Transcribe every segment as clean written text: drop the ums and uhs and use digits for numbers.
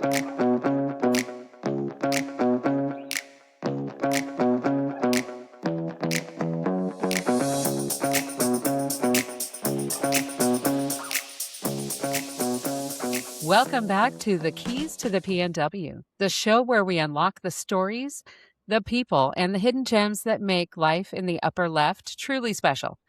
Welcome back to The Keys to the PNW, the show where we unlock the stories, the people, and the hidden gems that make life in the upper left truly special.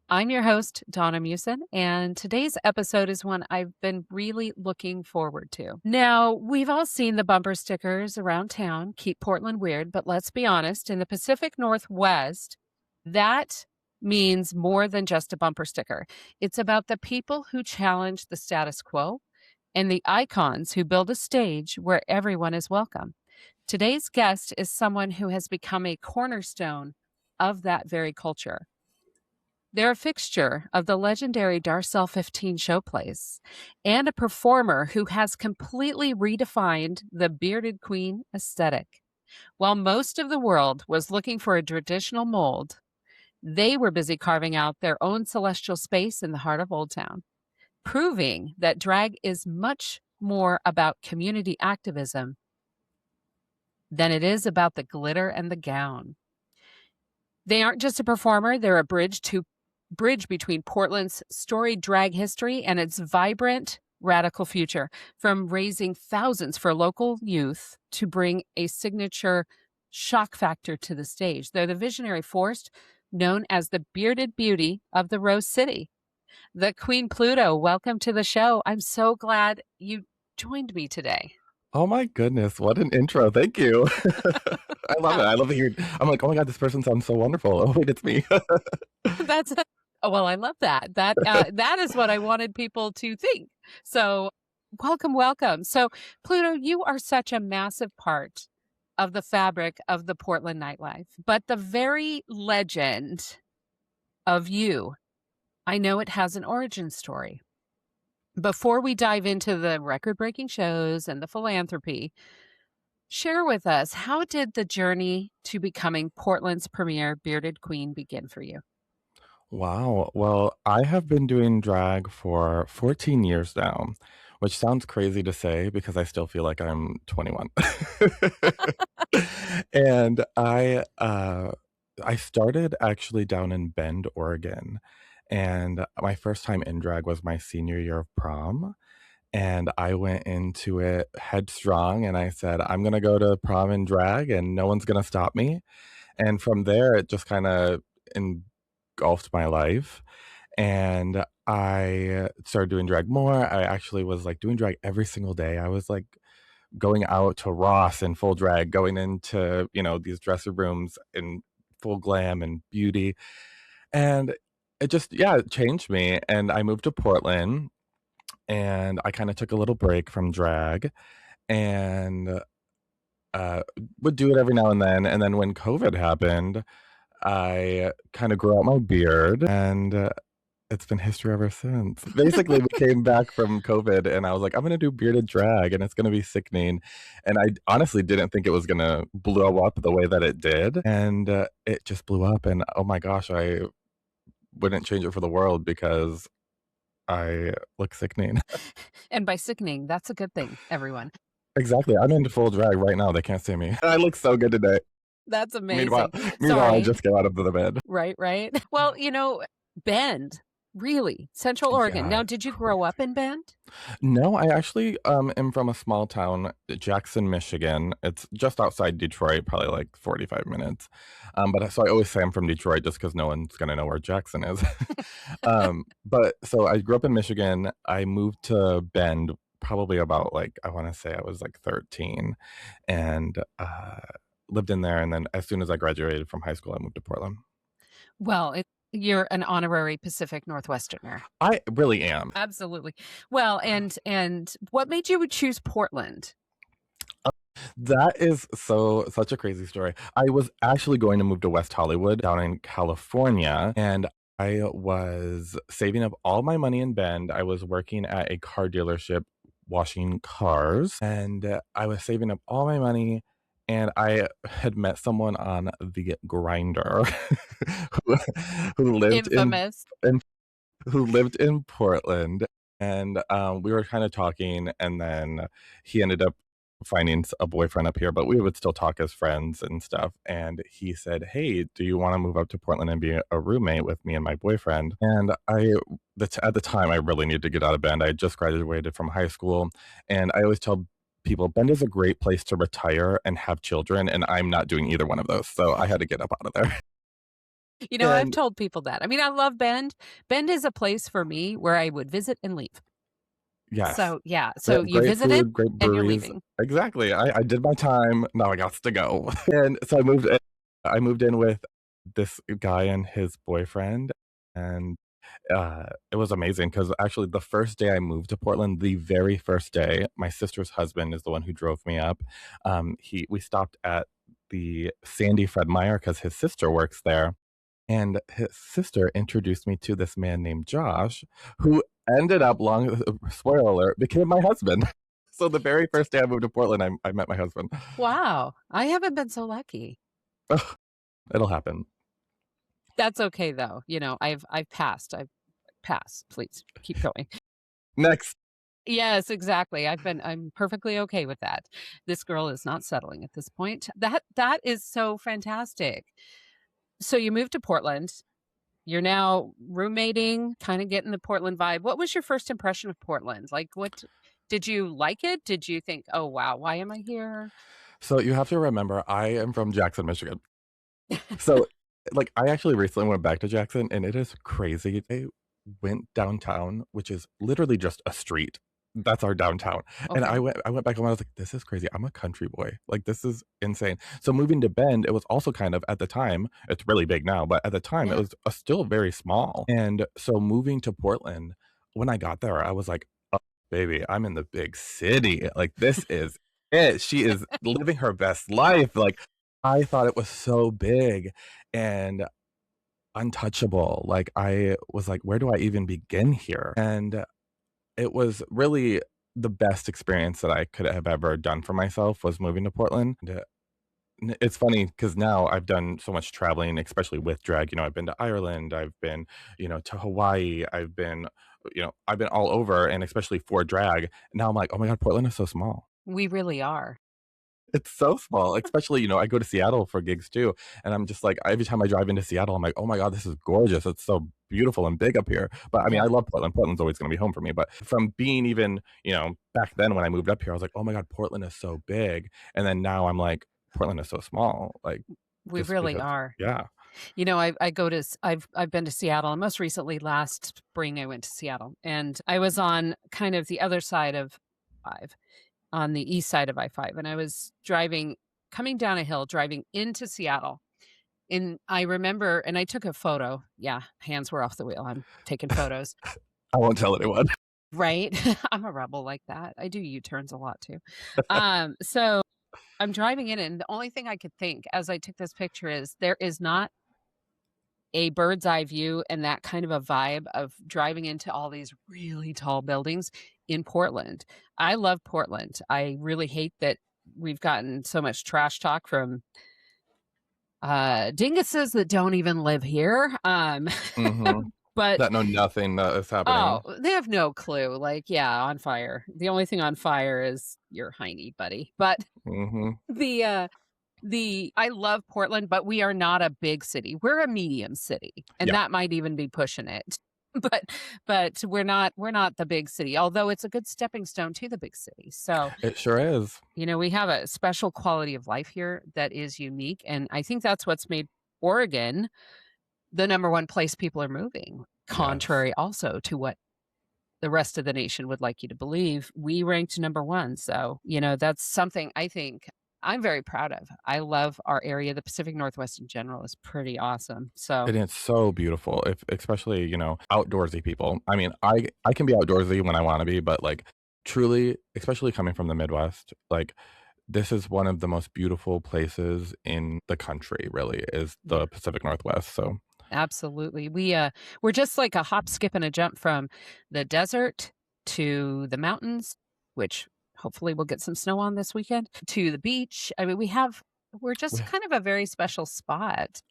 I'm your host, Donna Meeuwsen, and today's episode is one I've been really looking forward to. Now, we've all seen the bumper stickers around town, keep Portland weird, but let's be honest, in the Pacific Northwest, that means more than just a bumper sticker. It's about the people who challenge the status quo and the icons who build a stage where everyone is welcome. Today's guest is someone who has become a cornerstone of that very culture. They're a fixture of the legendary Darcel 15 showplace and a performer who has completely redefined the bearded queen aesthetic. While most of the world was looking for a traditional mold, they were busy carving out their own celestial space in the heart of Old Town, proving that drag is much more about community activism than it is about the glitter and the gown. They aren't just a performer, they're a bridge between Portland's storied drag history and its vibrant, radical future, from raising thousands for local youth to bring a signature shock factor to the stage. They're the visionary force known as the bearded beauty of the Rose City. The Queen Pluto, welcome to the show. I'm so glad you joined me today. Oh my goodness, what an intro. Thank you. I love it. I love to hear. I'm like, oh my God, this person sounds so wonderful. Oh wait, it's me. Well, I love that. That is what I wanted people to think. So welcome. So Pluto, you are such a massive part of the fabric of the Portland nightlife, but the very legend of you, I know it has an origin story. Before we dive into the record-breaking shows and the philanthropy, share with us, how did the journey to becoming Portland's premier bearded queen begin for you? Wow. Well, I have been doing drag for 14 years now, which sounds crazy to say because I still feel like I'm 21. And I started actually down in Bend, Oregon. And my first time in drag was my senior year of prom. And I went into it headstrong and I said, I'm going to go to prom in drag and no one's going to stop me. And from there, it just kind of engulfed my life. And I started doing drag more. I actually was like doing drag every single day. I was like going out to Ross in full drag, going into, these dressing rooms in full glam and beauty. And it just, yeah, it changed me. And I moved to Portland and I kind of took a little break from drag and would do it every now and then. And then when COVID happened, I kind of grew out my beard and it's been history ever since. Basically, we came back from COVID and I was like, I'm going to do bearded drag and it's going to be sickening. And I honestly didn't think it was going to blow up the way that it did. And it just blew up. And oh my gosh, I wouldn't change it for the world because I look sickening. And by sickening, that's a good thing, everyone. Exactly. I'm into full drag right now. They can't see me. I look so good today. That's amazing. Meanwhile, I just got out of the bed. Right. Well, Bend, really, Central Oregon. Yeah, Now, did you grow up in Bend? No, I actually am from a small town, Jackson, Michigan. It's just outside Detroit, probably like 45 minutes. But so I always say I'm from Detroit just because no one's gonna know where Jackson is. But so I grew up in Michigan. I moved to Bend probably about like I want to say I was like 13, and lived in there. And then as soon as I graduated from high school, I moved to Portland. Well, you're an honorary Pacific Northwesterner. I really am. Absolutely. Well, and what made you choose Portland? That is such a crazy story. I was actually going to move to West Hollywood down in California, and I was saving up all my money in Bend. I was working at a car dealership washing cars, and I was saving up all my money. And I had met someone on the grinder who lived Infamous. who lived in Portland. and we were kind of talking, and then he ended up finding a boyfriend up here, but we would still talk as friends and stuff. And he said, "Hey, do you want to move up to Portland and be a roommate with me and my boyfriend?" And at the time, I really needed to get out of Bend. I had just graduated from high school, and I always tell people Bend is a great place to retire and have children, and I'm not doing either one of those, so I had to get up out of there. You know, I've And told people that. I mean, I love Bend. Bend is a place for me where I would visit and leave. yes, So, yeah, they so have you great visited food, great and you're breweries. leaving. Exactly. I did my time. Now I got to go. And so I moved in with this guy and his boyfriend, and it was amazing because actually the first day I moved to Portland, the very first day, my sister's husband is the one who drove me up. We stopped at the Sandy Fred Meyer because his sister works there, and his sister introduced me to this man named Josh, who ended up long spoiler alert, became my husband. So the very first day I moved to Portland, I met my husband. Wow, I haven't been so lucky. It'll happen. That's okay though. You know, I've passed. I've passed. Please keep going. Next. Yes, exactly. I'm perfectly okay with that. This girl is not settling at this point. That is so fantastic. So you moved to Portland. You're now roommating, kind of getting the Portland vibe. What was your first impression of Portland? Like, what did you like it? Did you think, "Oh wow, why am I here?" So you have to remember, I am from Jackson, Michigan. So, like, I actually recently went back to Jackson, and it is crazy. They went downtown, which is literally just a street. That's our downtown. And I Okay. went I went back home, and I was like, "This is crazy. I'm a country boy. Like, this is insane." So moving to Bend, it was also kind of at the time, it's really big now, but at the time, it Yeah. was, still very small. And so moving to Portland, when I got there, I was like, "Oh, baby, I'm in the big city. Like, this is it. She is living her best life." Like, I thought it was so big and untouchable. Like, I was like, "Where do I even begin here?" And it was really the best experience that I could have ever done for myself was moving to Portland. And, it's funny because now I've done so much traveling, especially with drag. I've been to Ireland, I've been, to Hawaii, I've been all over, and especially for drag. Now I'm like, "Oh my god, Portland is so small." We really are. It's so small, especially, I go to Seattle for gigs too, and I'm just like, every time I drive into Seattle, I'm like, "Oh my god, this is gorgeous. It's so beautiful and big up here." But I mean, I Yeah. love Portland. Portland's always gonna be home for me. But from being even, back then when I moved up here, I was like, "Oh my god, Portland is so big." And then now I'm like, "Portland is so small." Like, We just really because are. yeah. You know, I go to I've been to Seattle, and most recently last spring I went to Seattle, and I was on kind of the other side of 5, on the east side of I-5, and I was coming down a hill, driving into Seattle, and I remember, and I took a photo. Yeah, hands were off the wheel. I'm taking photos. I won't tell anyone. Right? I'm a rebel like that. I do U-turns a lot too. So I'm driving in, and the only thing I could think as I took this picture is there is not a bird's eye view and that kind of a vibe of driving into all these really tall buildings in Portland. I love Portland. I really hate that we've gotten so much trash talk from dinguses that don't even live here. Mhm. But That know nothing that is oh, happening. they have no clue. Like, yeah, on fire. The only thing on fire is your hiney, buddy. But Mhm. the I love Portland, but we are not a big city. We're a medium city, and Yeah, that might even be pushing it. But we're not the big city, although it's a good stepping stone to the big city. So, it sure is. we have a special quality of life here that is unique, and I think that's what's made Oregon the number one place people are moving, Yes. contrary also to what the rest of the nation would like you to believe. We ranked number 1, so, that's something I think I'm very proud of. I love our area. The Pacific Northwest in general is pretty awesome. So, And it's so beautiful, if especially, outdoorsy people. I mean, I can be outdoorsy when I wanna be, but, like, truly, especially coming from the Midwest, like, this is one of the most beautiful places in the country, really, is yeah, the Pacific Northwest, so absolutely. We're just like a hop, skip, and a jump from the desert to the mountains, which hopefully we'll get some snow on this weekend, to the beach. I mean, we're we just kind of a very special spot.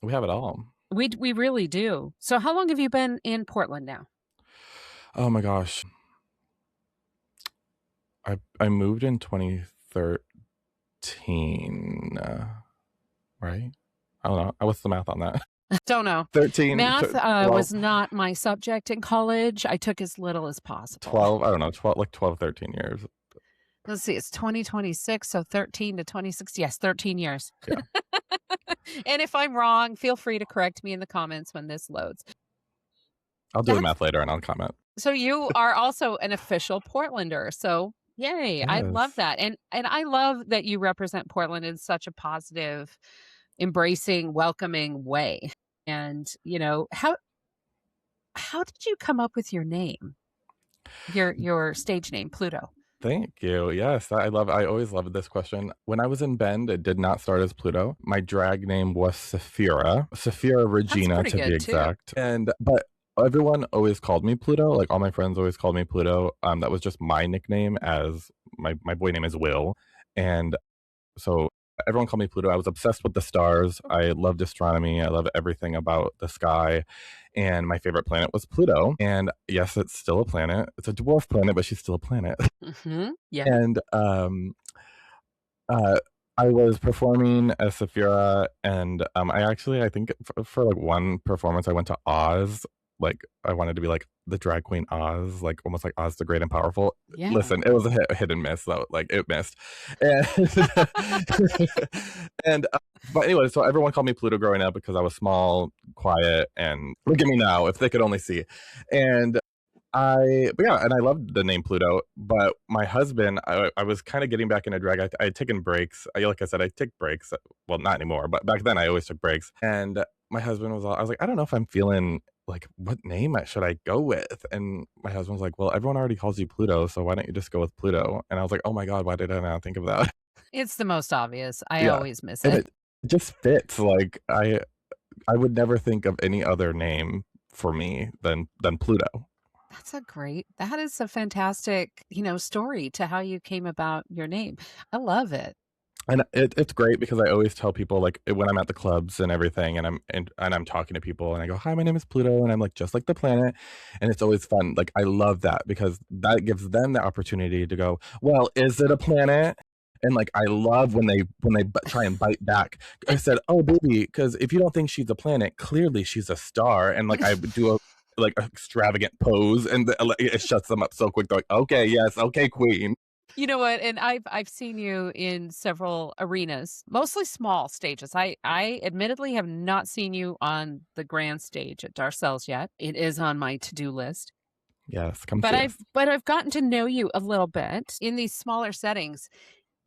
we have it all. We really do. So how long have you been in Portland now? Oh my gosh. I moved in 2013, right? I don't know. What's the math on that? Don't know. 13, Math 12, was not my subject in college. I took as little as possible. 12, I don't know, 12, like 12, 13 years. Let's see, it's 2026, so 13 to 26. Yes, 13 years. Yeah. And if I'm wrong, feel free to correct me in the comments when this loads. I'll do the That's math later and I'll comment. so you are also an official Portlander. So yay, I love Yes. that. And I love that you represent Portland in such a positive, embracing, welcoming way. And, how did you come up with your name? Your stage name, Pluto. Thank you. Yes, I always loved this question. When I was in Bend, it did not start as Pluto. My drag name was Saphira That's Regina pretty to be good too. exact. But everyone always called me Pluto. Like all my friends always called me Pluto. That was just my nickname, as my boy name is Will. And so everyone called me Pluto. I was obsessed with the stars. I loved astronomy. I love everything about the sky. And my favorite planet was Pluto. And yes, it's still a planet. It's a dwarf planet, but she's still a planet. Yeah. And uh, I was performing as Saphira, and I think for like one performance, I went to Oz. Like I wanted to be like the drag queen Oz, like almost like Oz the Great and Powerful. Yeah. Listen, it was a hit and miss though. Like it missed, and and but anyway, so everyone called me Pluto growing up because I was small, quiet, and look at me now. If they could only see, and but yeah, and I loved the name Pluto. But my husband, I was kind of getting back into drag. I had taken breaks. Like I said, I take breaks. Well, not anymore, but back then I always took breaks. And my husband I was like, I don't know if I'm feeling like, what name should I go with? And my husband was like, well, everyone already calls you Pluto, so why don't you just go with Pluto? And I was like, oh my God, why did I not think of that? It's the most obvious. I Yeah. always miss And it. it just fits. Like I would never think of any other name for me than Pluto. That is a fantastic, story to how you came about your name. I love it. And it's great because I always tell people, like when I'm at the clubs and everything, and I'm talking to people, and I go, "Hi, my name is Pluto," and I'm like, just like the planet, and it's always fun. Like I love that because that gives them the opportunity to go, "Well, is it a planet?" And like I love when they try and bite back. I said, "Oh, baby, because if you don't think she's a planet, clearly she's a star." And like I would do a like extravagant pose, and it shuts them up so quick. They're like, "Okay, yes, okay, queen." You know what? And I've seen you in several arenas, mostly small stages. I admittedly have not seen you on the grand stage at Darcel's yet. It is on my to-do list. Yes, come But see I've us. but I've gotten to know you a little bit in these smaller settings.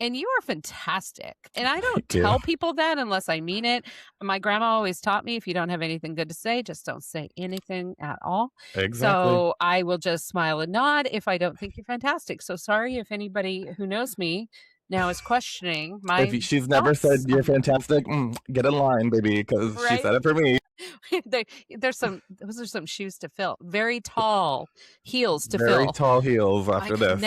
And you are fantastic. And I don't Thank you. tell people that unless I mean it. My grandma always taught me if you don't have anything good to say, just don't say anything at all. Exactly. So I will just smile and nod if I don't think you're fantastic. So sorry if anybody who knows me now is questioning my She's never said thoughts you're on that. fantastic, get in line, baby, because she Right? said it for me. They, those are some shoes to fill. Very tall heels to Very fill. tall heels after this.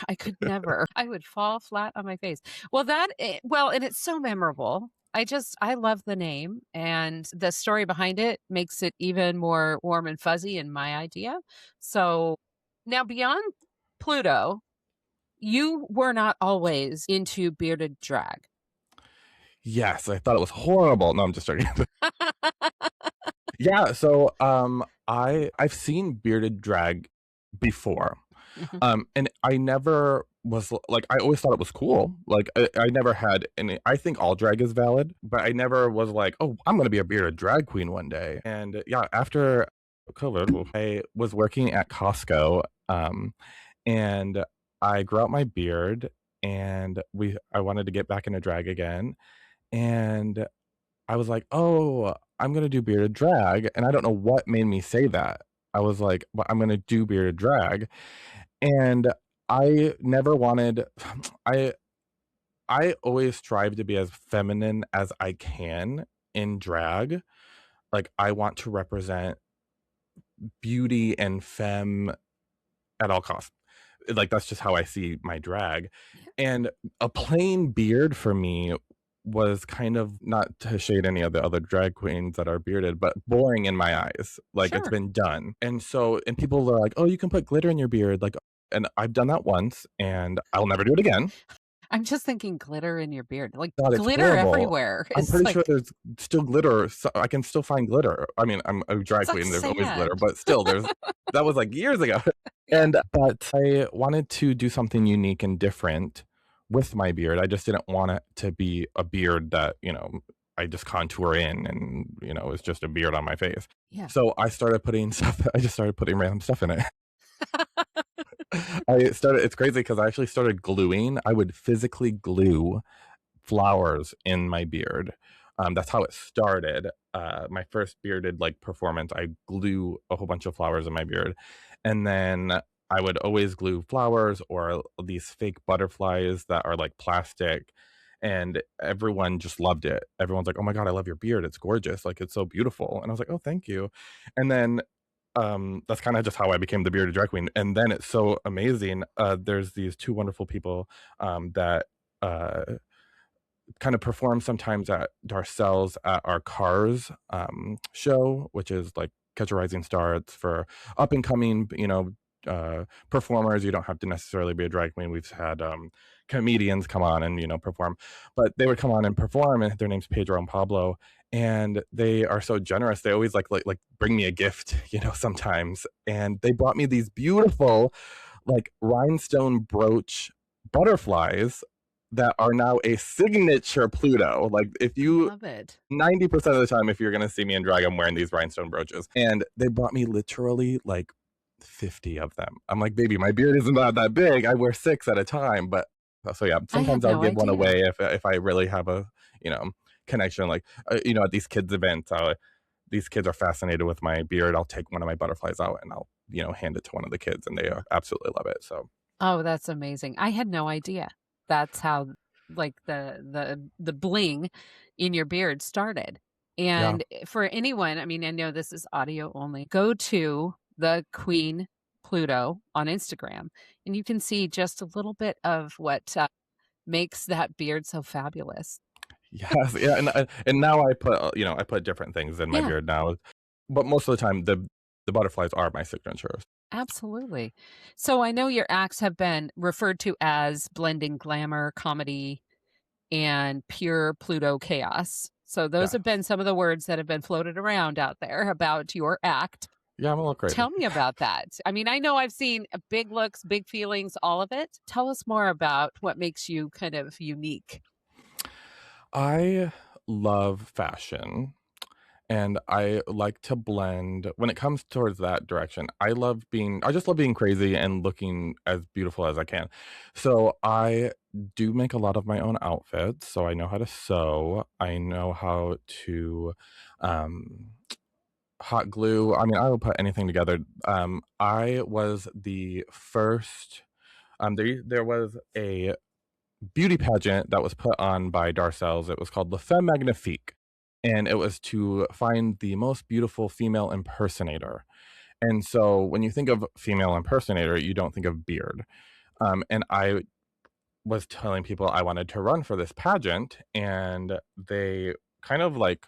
I could never. I would fall flat on my face. And it's so memorable. I love the name, and the story behind it makes it even more warm and fuzzy in my idea. So now beyond Pluto, you were not always into bearded drag. Yes, I thought it was horrible. No, I'm just joking. Yeah, so I've seen bearded drag before. Mhm. And I never was like, I always thought it was cool. Like I never had any. I think all drag is valid, but I never was like, oh, I'm gonna be a bearded drag queen one day. And yeah, after COVID, I was working at Costco, and I grew out my beard, and I wanted to get back into drag again, and I was like, oh, I'm gonna do bearded drag, and I don't know what made me say that. I was like, well, I'm gonna do bearded drag, and I never wanted I I always strive to be as feminine as I can in drag. Like, I want to represent beauty and femme at all costs. Like, that's just how I see my drag, Yeah. and a plain beard for me was kind of, not to shade any of the other drag queens that are bearded, but boring in my eyes. Like, it's Sure. been done. And so, and people are like, "Oh, you can put glitter in your beard." Like, and I've done that once and I'll never do it again. I'm just thinking glitter in your beard, like, God, it's glitter horrible. everywhere. I'm It's pretty sure like, there's still glitter, so I can still find glitter. I mean, I'm a drag it's like queen, there's always glitter, sand. but still, there's that was, like, years ago. And but I wanted to do something unique and different with my beard. I just didn't want it to be a beard that, I just contour in and, it's just a beard on my face. Yeah. So I just started putting random stuff in it. It's crazy because I actually started gluing. I would physically glue flowers in my beard. That's how it started. My first bearded like performance, I glue a whole bunch of flowers in my beard, and then I would always glue flowers or these fake butterflies that are like plastic. And everyone just loved it. Everyone's like, "Oh my god, I love your beard. It's gorgeous. Like it's so beautiful." And I was like, "Oh, thank you." And then that's kind of just how I became the bearded drag queen. And then it's so amazing. There's these two wonderful people that uh, kind of perform sometimes at Darcel's at our Cars show, which is like Catch a Rising Star. It's for up and coming, performers. You don't have to necessarily be a drag queen. We've had comedians come on and perform, but they would come on and perform, and their name's Pedro and Pablo, and they are so generous. They always like bring me a gift, sometimes, and they brought me these beautiful like rhinestone brooch butterflies that are now a signature Pluto. Like if you Love it. 90% of the time, if you're gonna see me in drag, I'm wearing these rhinestone brooches. And they brought me literally like 50 of them. I'm like, baby, my beard isn't that big. I wear 6 at a time. But so yeah, I had sometimes I'll no give one idea. away if I really have a you know connection. Like at these kids events, these kids are fascinated with my beard. I'll take one of my butterflies out and I'll hand it to one of the kids, and they absolutely love it. So Oh, that's amazing. I had no idea. That's how, like, the bling in your beard started. yeah. And for anyone, I mean, I know this is audio only. Go to the Queen Pluto on Instagram, and you can see just a little bit of what makes that beard so fabulous. Yes, yeah, and now I put, I put different things in my Yeah, beard now, but most of the time, the butterflies are my signatures. absolutely. So I know your acts have been referred to as blending glamour, comedy, and pure Pluto chaos. So those have been Yes. some of the words that have been floated around out there about your act. Yeah, I'm a little crazy. Tell me about that. I mean, I know I've seen big looks, big feelings, all of it. Tell us more about what makes you kind of unique. I love fashion, and I like to blend when it comes towards that direction. I just love being crazy and looking as beautiful as I can. So I do make a lot of my own outfits, so I know how to sew, I know how to, um hot glue. I mean, I will put anything together. I was the first. There was a beauty pageant that was put on by Darcel's. It was called the Femme Magnifique, and it was to find the most beautiful female impersonator. And so, when you think of female impersonator, you don't think of beard. And I was telling people I wanted to run for this pageant, and they kind of like.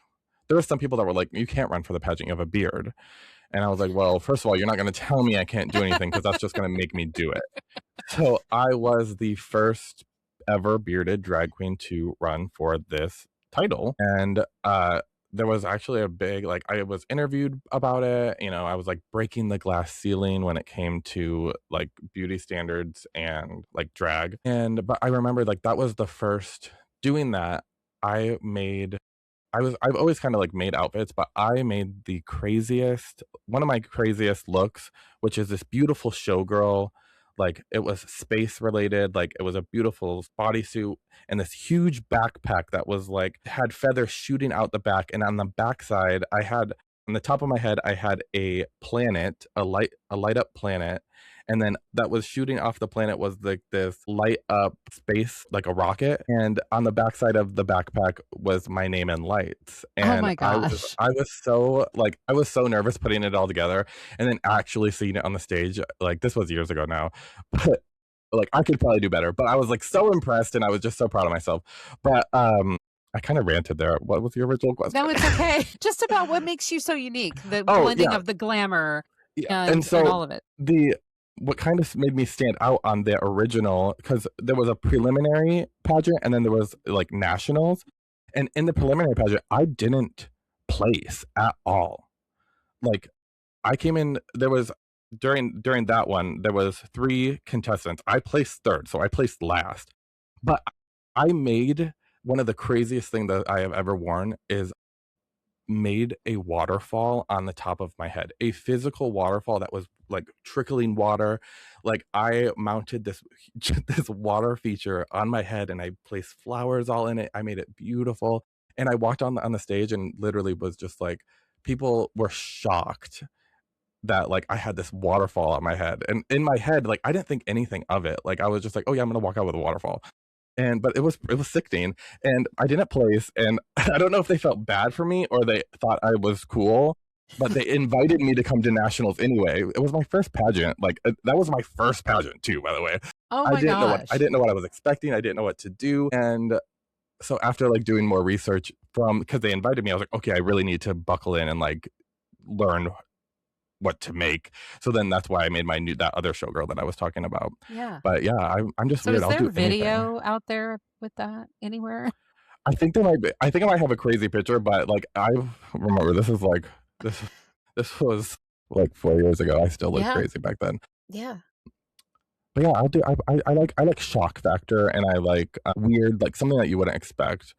There were some people that were like, "You can't run for the pageant. You have a beard." And I was like, well, first of all, you're not going to tell me I can't do anything because that's just going to make me do it. So I was the first ever bearded drag queen to run for this title. And there was actually a big, like, I was interviewed about it. I was like breaking the glass ceiling when it came to like beauty standards and like drag. But I remember like that was the first doing that. I made I've always kinda, like, made outfits, but I made the craziest one of my craziest looks, which is this beautiful showgirl, like, it was space related, like, it was a beautiful bodysuit and this huge backpack that was, like had feathers shooting out the back, and on the backside, on the top of my head, I had a planet, a light up planet, and then that was shooting off the planet was like this light up space like a rocket, and on the backside of the backpack was my name in lights. Oh And my gosh. I was so nervous putting it all together, and then actually seeing it on the stage. Like this was years ago now, but like I could probably do better, but I was like so impressed and I was just so proud of myself. But I kind of ranted there. What was your original question? No, it's okay. Just about what makes you so unique, the Oh, blending yeah. of the glamour Yeah, and and so all of it. the what kind of made me stand out on the original, because there was a preliminary pageant and then there was like nationals, and in the preliminary pageant, I didn't place at all. Like I came in, there was during that one, there was three contestants. I placed third, so I placed last. But I made one of the craziest thing that I have ever worn is made a waterfall on the top of my head, a physical waterfall that was like trickling water. Like I mounted this this water feature on my head and I placed flowers all in it. I made it beautiful. And I walked on the stage and literally was just like people were shocked that like I had this waterfall on my head. And in my head, like I didn't think anything of it. Like I was just like, oh yeah, I'm gonna walk out with a waterfall. And but it was sickening, and I didn't place, and I don't know if they felt bad for me or they thought I was cool, but they invited me to come to nationals anyway. It was my first pageant, like that was my first pageant too, by the way. Oh I my didn't know what I gosh. didn't know what I was expecting. I didn't know what to do, and so after like doing more research from because they invited me, I was like, okay, I really need to buckle in and like learn what to make. So then that's why I made my new that other showgirl that I was talking about. Yeah. But yeah, I'm just So weird. is I'll there do anything. video out there with that anywhere? I think there might be. I think I might have a crazy picture, but like I remember this is like this this was like 4 years ago. I still looked Yeah. crazy back then. Yeah. But yeah, I'll do. I like shock factor, and I like weird, like something that you wouldn't expect.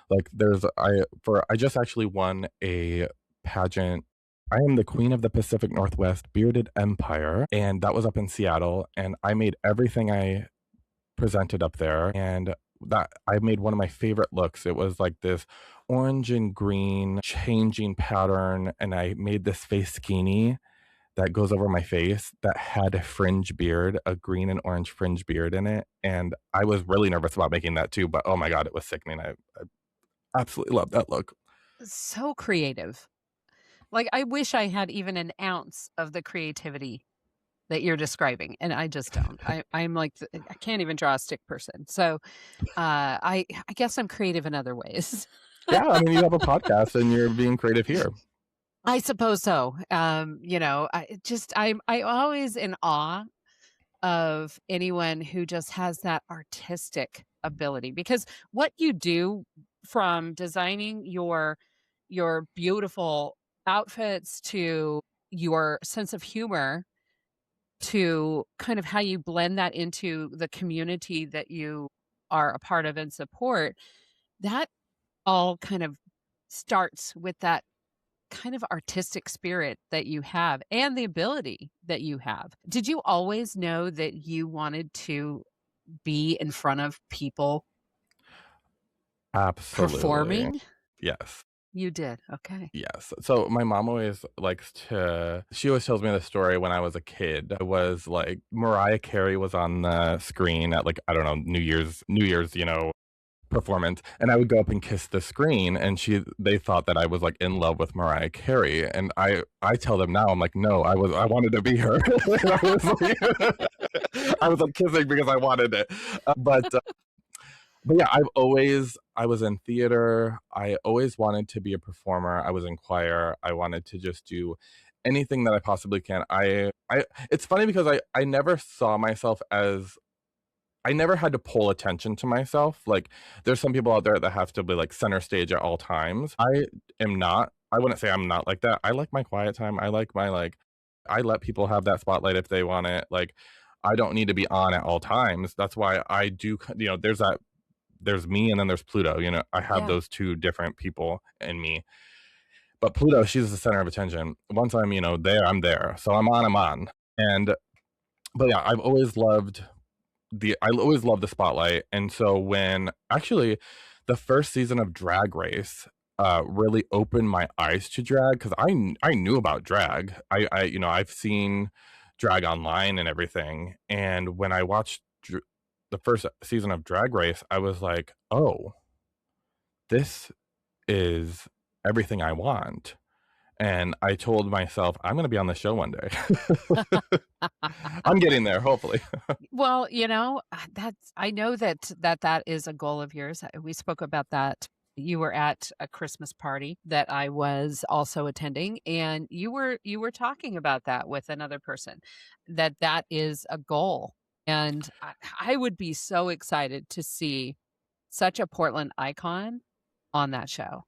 Like I just actually won a pageant. I am the queen of the Pacific Northwest bearded empire, and that was up in Seattle. And I made everything I presented up there, and that I made one of my favorite looks. It was like this orange and green changing pattern, and I made this face skinny that goes over my face that had a fringe beard, a green and orange fringe beard in it. And I was really nervous about making that too, but oh my god, it was sickening. I absolutely love that look. So creative. Like I wish I had even an ounce of the creativity that you're describing, and I just don't. I'm like I can't even draw a stick person. So I guess I'm creative in other ways. Yeah, I mean, you have a podcast and you're being creative here. I suppose so. I'm always in awe of anyone who just has that artistic ability, because what you do, from designing your beautiful outfits to your sense of humor to kind of how you blend that into the community that you are a part of and support, that all kind of starts with that kind of artistic spirit that you have and the ability that you have. Did you always know that you wanted to be in front of people Absolutely. performing? Yes. You did. Okay. Yes. So my mom always likes to she always tells me the story when I was a kid. It was like Mariah Carey was on the screen at like, I don't know, New Year's, performance, and I would go up and kiss the screen, and they thought that I was like in love with Mariah Carey, and I tell them now, I'm like, no, I wanted to be her. I was like, I was like kissing because I wanted it. But yeah, I was in theater. I always wanted to be a performer. I was in choir. I wanted to just do anything that I possibly can. It's funny because I never saw myself as I never had to pull attention to myself. Like there's some people out there that have to be like center stage at all times. I am not. I wouldn't say I'm not like that. I like my quiet time. I like my like I let people have that spotlight if they want it. Like I don't need to be on at all times. That's why I do, there's me and then there's Pluto. I have Yeah. those two different people in me. But Pluto, she's the center of attention. Once I'm, there, I'm there. So I'm on. And but yeah, I always loved the spotlight. And so when actually the first season of Drag Race really opened my eyes to drag, because I knew about drag. I've seen drag online and everything. And when I watched the first season of Drag Race, I was like, oh, this is everything I want. And I told myself, I'm going to be on the show one day. I'm getting there, hopefully. Well, that's I know that is a goal of yours. We spoke about that You were at a Christmas party that I was also attending, and you were talking about that with another person, that that is a goal, and I would be so excited to see such a Portland icon on that show.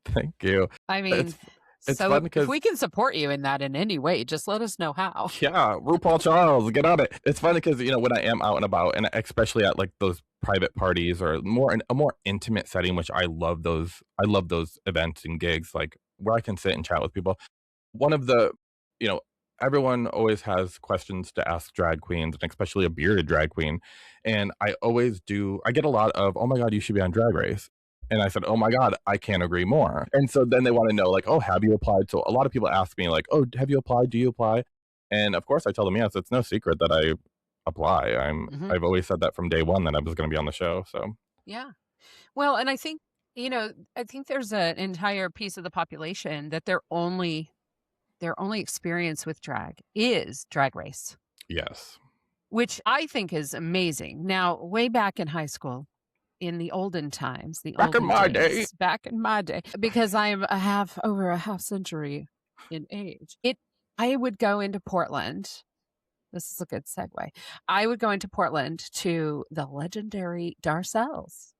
Thank you. I It's mean, it's so fun if because we can support you in that in any way, just let us know how. yeah, RuPaul Charles, get on it. It's funny because when I am out and about, and especially at like those private parties or more in a more intimate setting, which I love those. I love those events and gigs, like where I can sit and chat with people. One of the, you know, everyone always has questions to ask drag queens, and especially a bearded drag queen. And I always do. I get a lot of, "Oh my god, you should be on Drag Race." And I said, "Oh my god, I can't agree more." And so then they want to know, like, "Oh, have you applied?" So a lot of people ask me, like, "Oh, have you applied? Do you apply?" And of course, I tell them yes. It's no secret that I apply. Mhm. I've always said that from day one that I was going to be on the show. So Yeah. Well, and I think, I think there's an entire piece of the population that their only experience with drag is Drag Race, yes, which I think is amazing. Now, way back in high school, in the olden times, the back in olden my day. days, back in my day, because I'm over a half century in age, I would go into Portland. This is a good segue. I would go into Portland to the legendary Darcelle's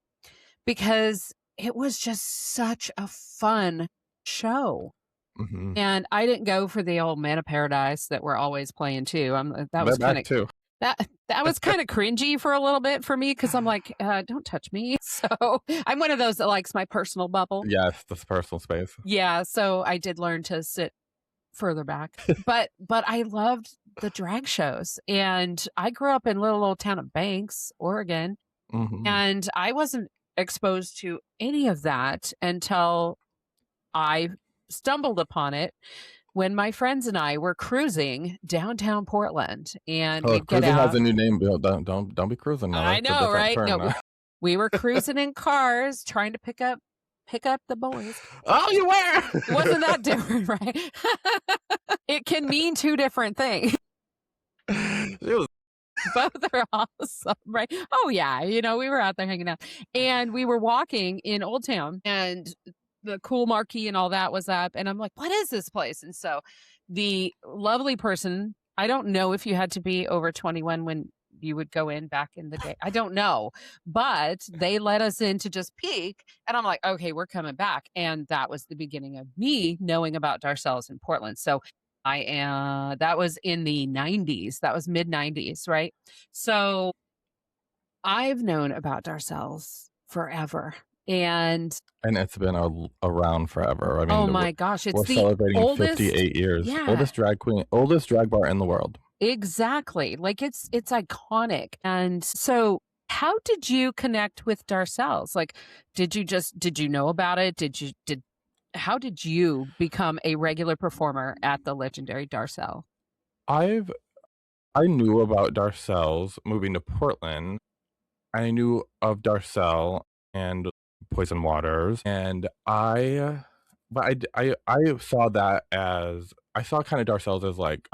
because it was just such a fun show. Hmm. And I didn't go for the old Man of Paradise that we're always playing too. That They're was back kinda too. that that was kinda cringy for a little bit for me because 'cause I'm like, "Don't touch me." So, I'm one of those that likes my personal bubble. Yes, this personal space. Yeah, so I did learn to sit further back. But I loved the drag shows, and I grew up in little old town of Banks, Oregon, Hmm. and I wasn't exposed to any of that until I stumbled upon it when my friends and I were cruising downtown Portland, and Oh, we'd get cruising has out. a new name. Bill. Don't be cruising now. I That's a know, different right? No, term now. we were cruising in cars trying to pick up the boys. Oh, you Wasn't were. that different, right? It can mean two different things. She was Both are awesome, right? Oh, yeah, we were out there hanging out, and we were walking in Old Town, and the cool marquee and all that was up, and I'm like, "What is this place?" And so the lovely person, I don't know if you had to be over 21 when you would go in back in the day. I don't know, but they let us in to just peek, and I'm like, "Okay, we're coming back." And that was the beginning of me knowing about Darcelle's in Portland. So that was in the 90s. That was mid-90s, right? So I've known about Darcelle's forever. And and it's been around forever. I oh mean, my gosh, it's we're the celebrating oldest. 58 years. Yeah, Oldest drag queen, oldest drag bar in the world. exactly. Like it's iconic. And so how did you connect with Darcelle's? Like did you know about it? Did how did you become a regular performer at the legendary Darcelle? I've I knew about Darcelle's moving to Portland. I knew of Darcelle and Poison Waters, and but I saw that as I saw kind of Darcelle's as like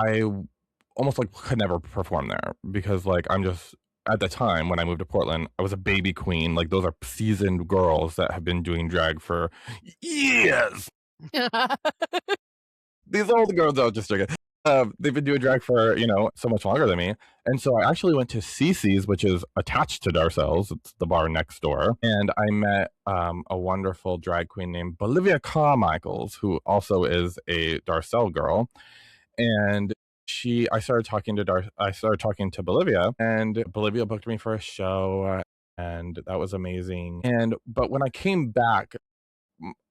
almost like could never perform there because like I'm just at the time when I moved to Portland, I was a baby queen. Like those are seasoned girls that have been doing drag for years. These old girls, though, just joking. They've been doing drag for so much longer than me, and so I actually went to Cece's, which is attached to Darcelle's. It's the bar next door, and I met a wonderful drag queen named Bolivia Carmichaels, who also is a Darcelle girl, and I started talking to Bolivia, and Bolivia booked me for a show, and that was amazing. And but when I came back,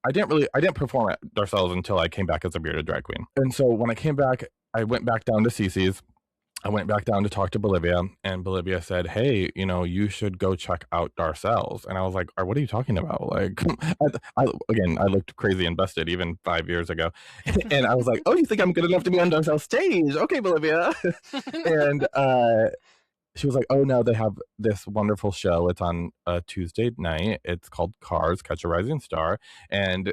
I didn't perform at Darcelle's until I came back as a bearded drag queen. And so when I came back, I went back down to Cece's. I went back down to talk to Bolivia, and Bolivia said, "Hey, you should go check out Darcelle's." And I was like, "What are you talking about?" Like, again, I looked crazy and busted even 5 years ago, and I was like, "Oh, you think I'm good enough to be on Darcelle's stage? Okay, Bolivia." And she was like, "Oh no, they have this wonderful show. It's on a Tuesday night. It's called Cars Catch a Rising Star, and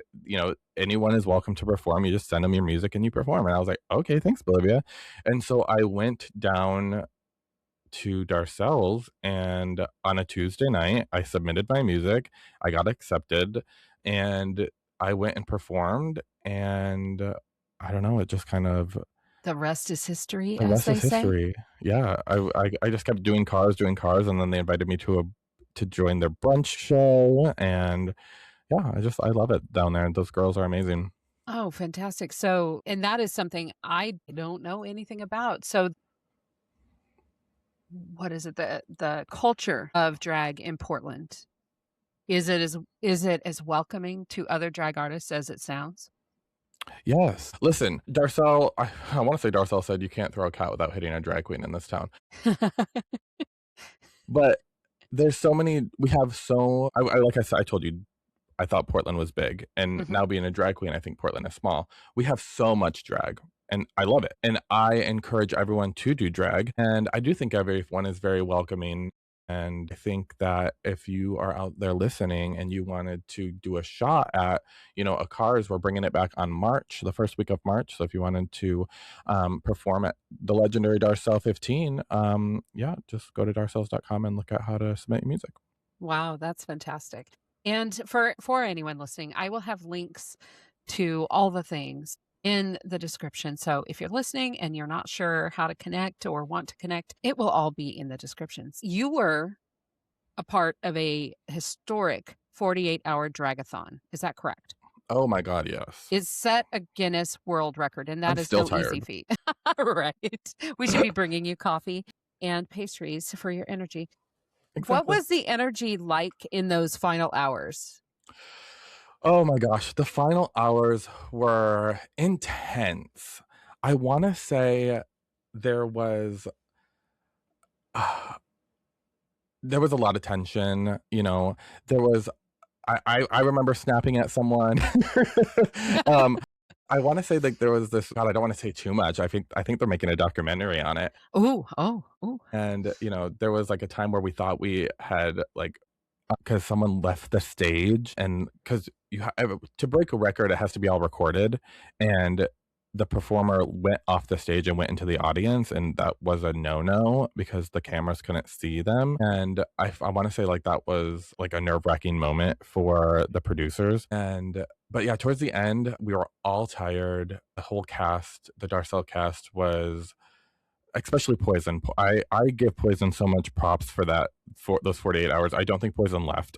anyone is welcome to perform. You just send them your music and you perform." And I was like, "Okay, thanks, Bolivia." And so I went down to Darcel's, and on a Tuesday night, I submitted my music, I got accepted, and I went and performed, and I don't know, it just kind of The rest is history, the as rest they is say? history. Yeah, I just kept doing cars, and then they invited me to join their brunch show, and yeah, I love it down there, those girls are amazing. Oh, fantastic. So and that is something I don't know anything about. So what is it? The culture of drag in Portland, is it as welcoming to other drag artists as it sounds? Yes. Listen, Darcel, I wanna say Darcel said you can't throw a cat without hitting a drag queen in this town. But there's so many we have so I like I said, I told you, I thought Portland was big, and Mhm. now being a drag queen, I think Portland is small. We have so much drag, and I love it, and I encourage everyone to do drag, and I do think everyone is very welcoming, and I think that if you are out there listening and you wanted to do a shot at, a Cars, we're bringing it back on March, the 1st week of March, so if you wanted to, perform at the legendary Darcel 15, yeah, just go to darcels.com and look at how to submit your music. Wow, that's fantastic. And for anyone listening, I will have links to all the things in the description. So if you're listening and you're not sure how to connect or want to connect, it will all be in the descriptions. You were a part of a historic 48-hour dragathon. Is that correct? Oh my god, yes. It set a Guinness World Record, and I'm that is still no easy tired. feat. Right. We should be bringing you coffee and pastries for your energy. What Exactly. was the energy like in those final hours? Oh my gosh, the final hours were intense. I wanna say there was there was a lot of tension, there was I remember snapping at someone. Um, I wanna say, like, there was this God, I don't wanna say too much, I think they're making a documentary on it, Ooh, oh, ooh. and, there was, like, a time where we thought we had, like, because someone left the stage, and because to break a record, it has to be all recorded, and the performer went off the stage and went into the audience, and that was a no-no because the cameras couldn't see them, and I wanna say, like, that was, like, a nerve-wracking moment for the producers, but yeah, towards the end, we were all tired. The whole cast, the Darcel cast was especially Poison. I give Poison so much props for that for those 48 hours. I don't think Poison left.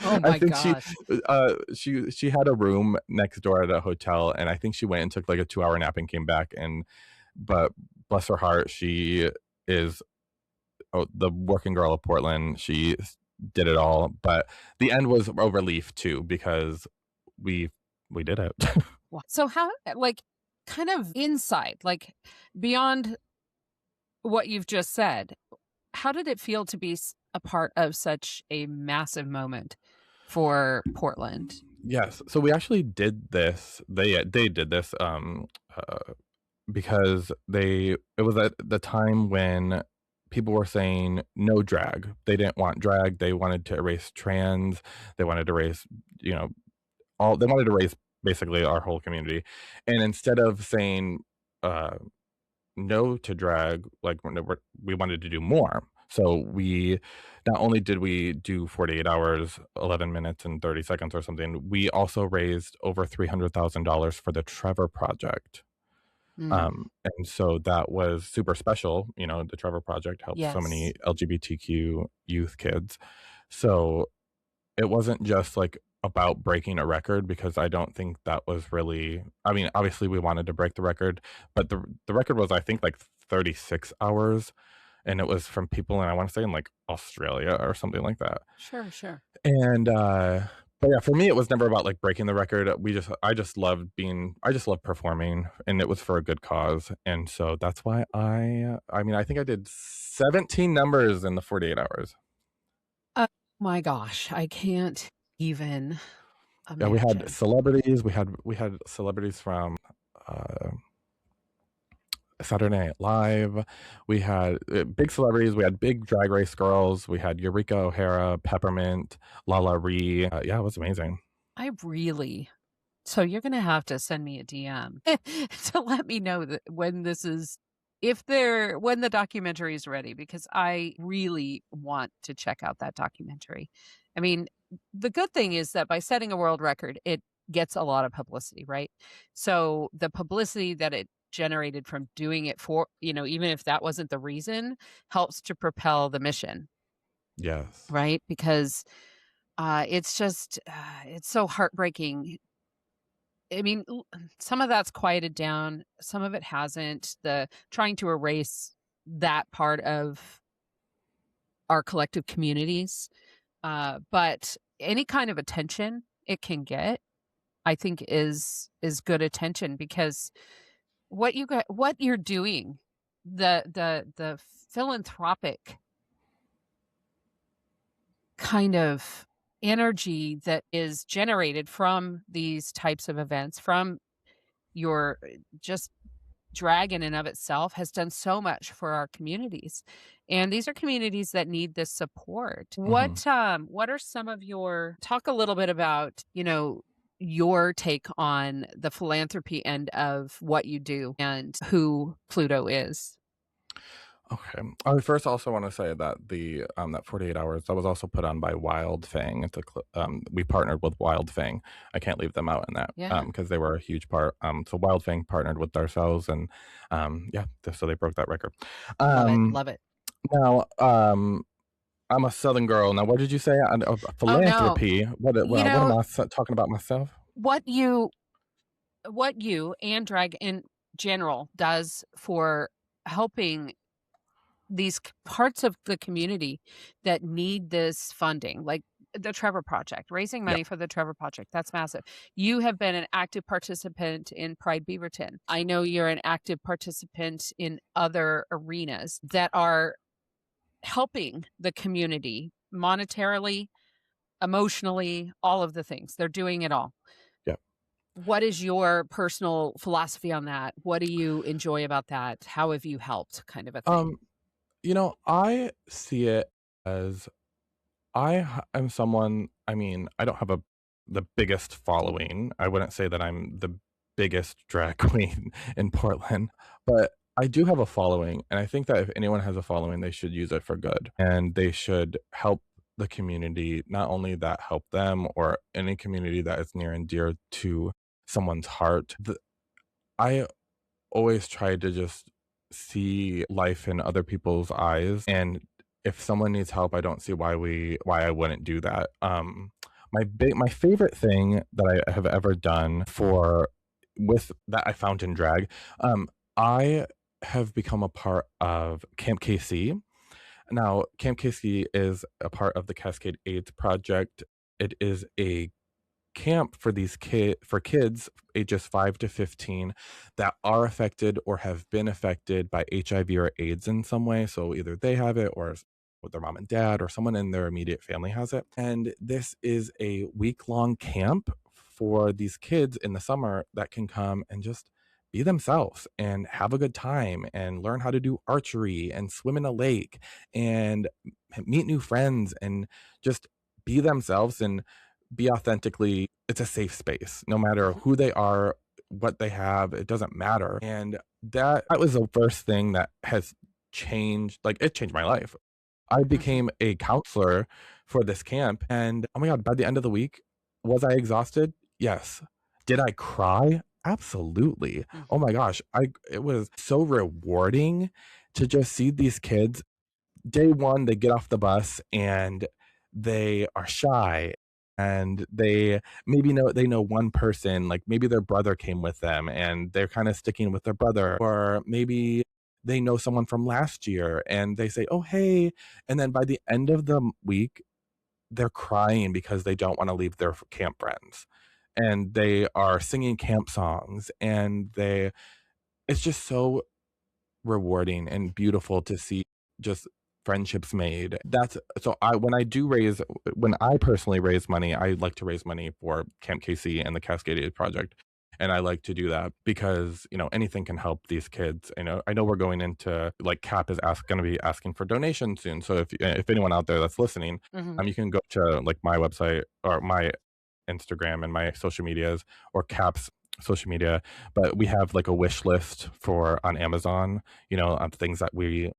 Oh I my think gosh. she had a room next door at a hotel, and I think she went and took like a 2-hour nap and came back. And but bless her heart, she is the working girl of Portland. She did it all, but the end was a relief too because we we did it. So how like, kind of inside, like, beyond what you've just said, how did it feel to be a part of such a massive moment for Portland? Yes. So we actually did this. They did this because it was at the time when people were saying no drag. They didn't want drag. They wanted to erase trans. They wanted to erase, you know, all they wanted to erase basically our whole community. And instead of saying uh no to drag, like we wanted to do more. So we not only did we do 48 hours, 11 minutes and 30 seconds or something, we also raised over $300,000 for the Trevor Project. Mm, And so that was super special. The Trevor Project helps so many yes. LGBTQ youth kids. So it wasn't just like about breaking a record because I don't think that was really I mean, obviously we wanted to break the record, but the record was I think like 36 hours and it was from people and I want to say in like Australia or something like that. Sure, sure. And but yeah, for me it was never about like breaking the record. I just loved performing and it was for a good cause. And so that's why I mean, I think I did 17 numbers in the 48 hours. Oh my gosh, I can't even Yeah, we had imagine. celebrities. We had celebrities from uh, Saturday Night Live. We had big celebrities. We had big Drag Race girls. We had Eureka O'Hara, Peppermint, Lala Ree. Yeah, it was amazing. I really so you're gonna have to send me a DM to let me know that when this is when the documentary is ready, because I really want to check out that documentary. I mean, the good thing is that by setting a world record, it gets a lot of publicity, right? So the publicity that it generated from doing it for, even if that wasn't the reason, helps to propel the mission, Yes. right? Because it's just it's so heartbreaking. I mean, some of that's quieted down, some of it hasn't. The trying to erase that part of our collective communities, but any kind of attention it can get, I think is good attention, because what you're doing, the philanthropic kind of energy that is generated from these types of events, from your just drag in and of itself has done so much for our communities. And these are communities that need this support. Mhm. What are some of your talk a little bit about, your take on the philanthropy end of what you do and who Pluto is? Okay. I first also want to say that that 48 hours that was also put on by Wild Fang. We partnered with Wild Fang. I can't leave them out in that Yeah. because they were a huge part. So Wild Fang partnered with ourselves, and yeah, so they broke that record. Love it. Um, Love it. now, I'm a Southern girl. Now, what did you say? Oh no. Philanthropy. You What am know, I talking about myself? what you what you and drag in general does for helping these parts of the community that need this funding, like the Trevor Project, raising Yeah, money for the Trevor Project. That's massive. You have been an active participant in Pride Beaverton. I know you're an active participant in other arenas that are helping the community monetarily, emotionally, all of the things. They're doing it all. yeah. What is your personal philosophy on that? What do you enjoy about that? How have you helped, kind of a thing? Um, I see it as am someone. I mean, I don't have the biggest following. I wouldn't say that I'm the biggest drag queen in Portland, but I do have a following, and I think that if anyone has a following, they should use it for good, and they should help the community, not only that help them or any community that is near and dear to someone's heart. I always try to just see life in other people's eyes, and if someone needs help, I don't see why I wouldn't do that. My favorite thing that I have ever done for with that I found in drag, I have become a part of Camp KC. Now, Camp KC is a part of the Cascade AIDS Project. It is a camp for kids ages 5 to 15 that are affected or have been affected by HIV or AIDS in some way. So either they have it or with their mom and dad or someone in their immediate family has it. And this is a week-long camp for these kids in the summer that can come and just be themselves and have a good time and learn how to do archery and swim in a lake and meet new friends and just be themselves and be authentically. It's a safe space no matter Mhm, who they are, what they have, it doesn't matter. And that was the first thing that has changed, like, it changed my life. I mhm, became a counselor for this camp, and oh my god, by the end of the week, was I exhausted? Yes. Did I cry? Absolutely. Oh mhm. my gosh, I it was so rewarding to just see these kids. Day 1, they get off the bus and they are shy, and they know one person, like, maybe their brother came with them, and they're kinda sticking with their brother, or maybe they know someone from last year, and they say, "Oh, hey," and then by the end of the week, they're crying because they don't wanna leave their camp friends, and they are singing camp songs, and they it's just so rewarding and beautiful to see just friendships made. That's so I when I personally raise money, I like to raise money for Camp KC and the Cascade Project. And I like to do that because, anything can help these kids. I know we're going into like CAP is going to be asking for donations soon. So if anyone out there that's listening, Mhm. you can go to like my website or my Instagram and my social medias or CAP's social media, but we have like a wish list for on Amazon, of things that we,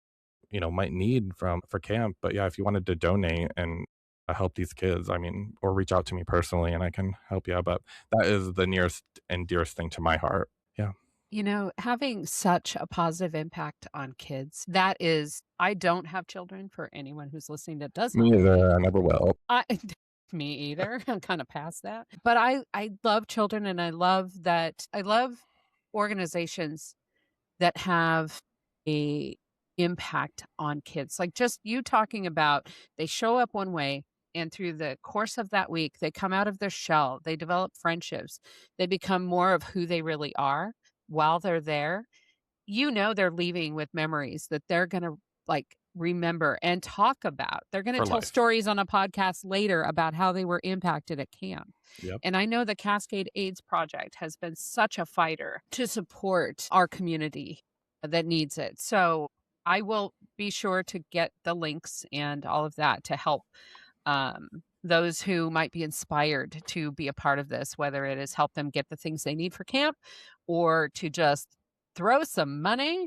might need for camp. But yeah, if you wanted to donate and help these kids, I mean, or reach out to me personally and I can help you out. But that is the nearest and dearest thing to my heart. Yeah. Having such a positive impact on kids, that is I don't have children for anyone who's listening that does not. Me either. I never will. I me either. I'm kinda past that. But I love children, and I love organizations that have a impact on kids. Like, just you talking about they show up one way, and through the course of that week, they come out of their shell, they develop friendships, they become more of who they really are while they're there. They're leaving with memories that they're gonna, like, remember and talk about. They're gonna For tell life. stories on a podcast later about how they were impacted at camp. Yep. And I know the Cascade AIDS Project has been such a fighter to support our community that needs it. So, I will be sure to get the links and all of that to help those who might be inspired to be a part of this, whether it is help them get the things they need for camp or to just throw some money.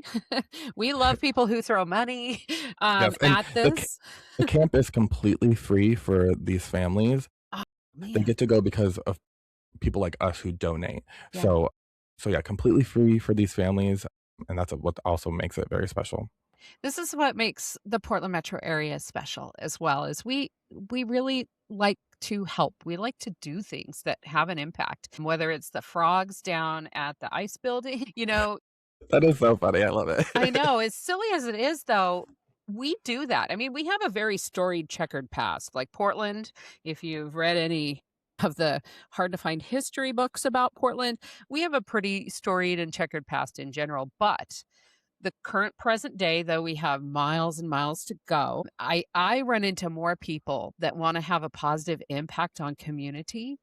We love people who throw money Yes. And at the ca- this. the camp is completely free for these families. Oh, They man. get to go because of people like us who donate. Yeah. So yeah, completely free for these families, and that's what also makes it very special. This is what makes the Portland metro area special as well, is we really like to help. We like to do things that have an impact, whether it's the frogs down at the ice building, That is so funny. I love I it. know, as silly as it is, though, we do that. I mean, we have a very storied, checkered past. Like Portland, if you've read any of the hard to find history books about Portland, we have a pretty storied and checkered past in general. But the current present day, though we have miles and miles to go, I run into more people that want to have a positive impact on community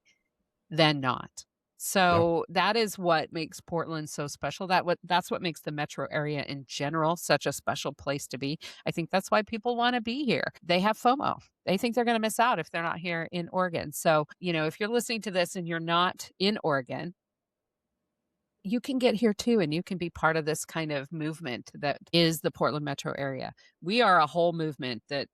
than not. Yeah. So that is what makes Portland so special. That's what makes the metro area in general such a special place to be. I think that's why people want to be here. They have FOMO. They think they're going to miss out if they're not here in Oregon. So, if you're listening to this and you're not in Oregon, you can get here too and you can be part of this kind of movement that is the Portland metro area. We are a whole movement that,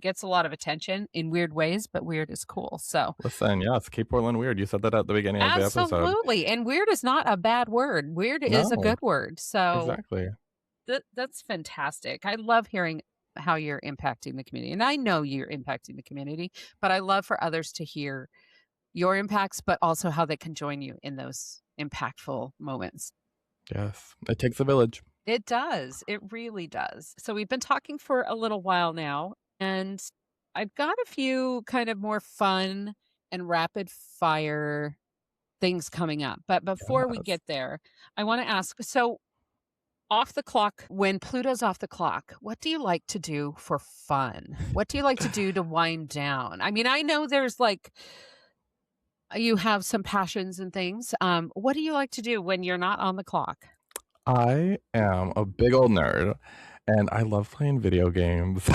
gets a lot of attention in weird ways, but weird is cool. So, Listen, yes, keep Portland weird. You said that at the beginning of the episode. absolutely, and weird is not a bad word. Weird is a No, good word. So exactly. that's fantastic. I love hearing how you're impacting the community, and I know you're impacting the community, but I love for others to hear your impacts, but also how they can join you in those impactful moments. Yes, it takes a village. It does. It really does. So we've been talking for a little while now, and I've got a few kind of more fun and rapid fire things coming up. But before we Yes. get there, I want to ask, so off the clock, when Pluto's off the clock, what do you like to do for fun? What do you like to do to wind down? I mean, I know there's like you have some passions and things. What do you like to do when you're not on the clock? I am a big old nerd, and I love playing video games.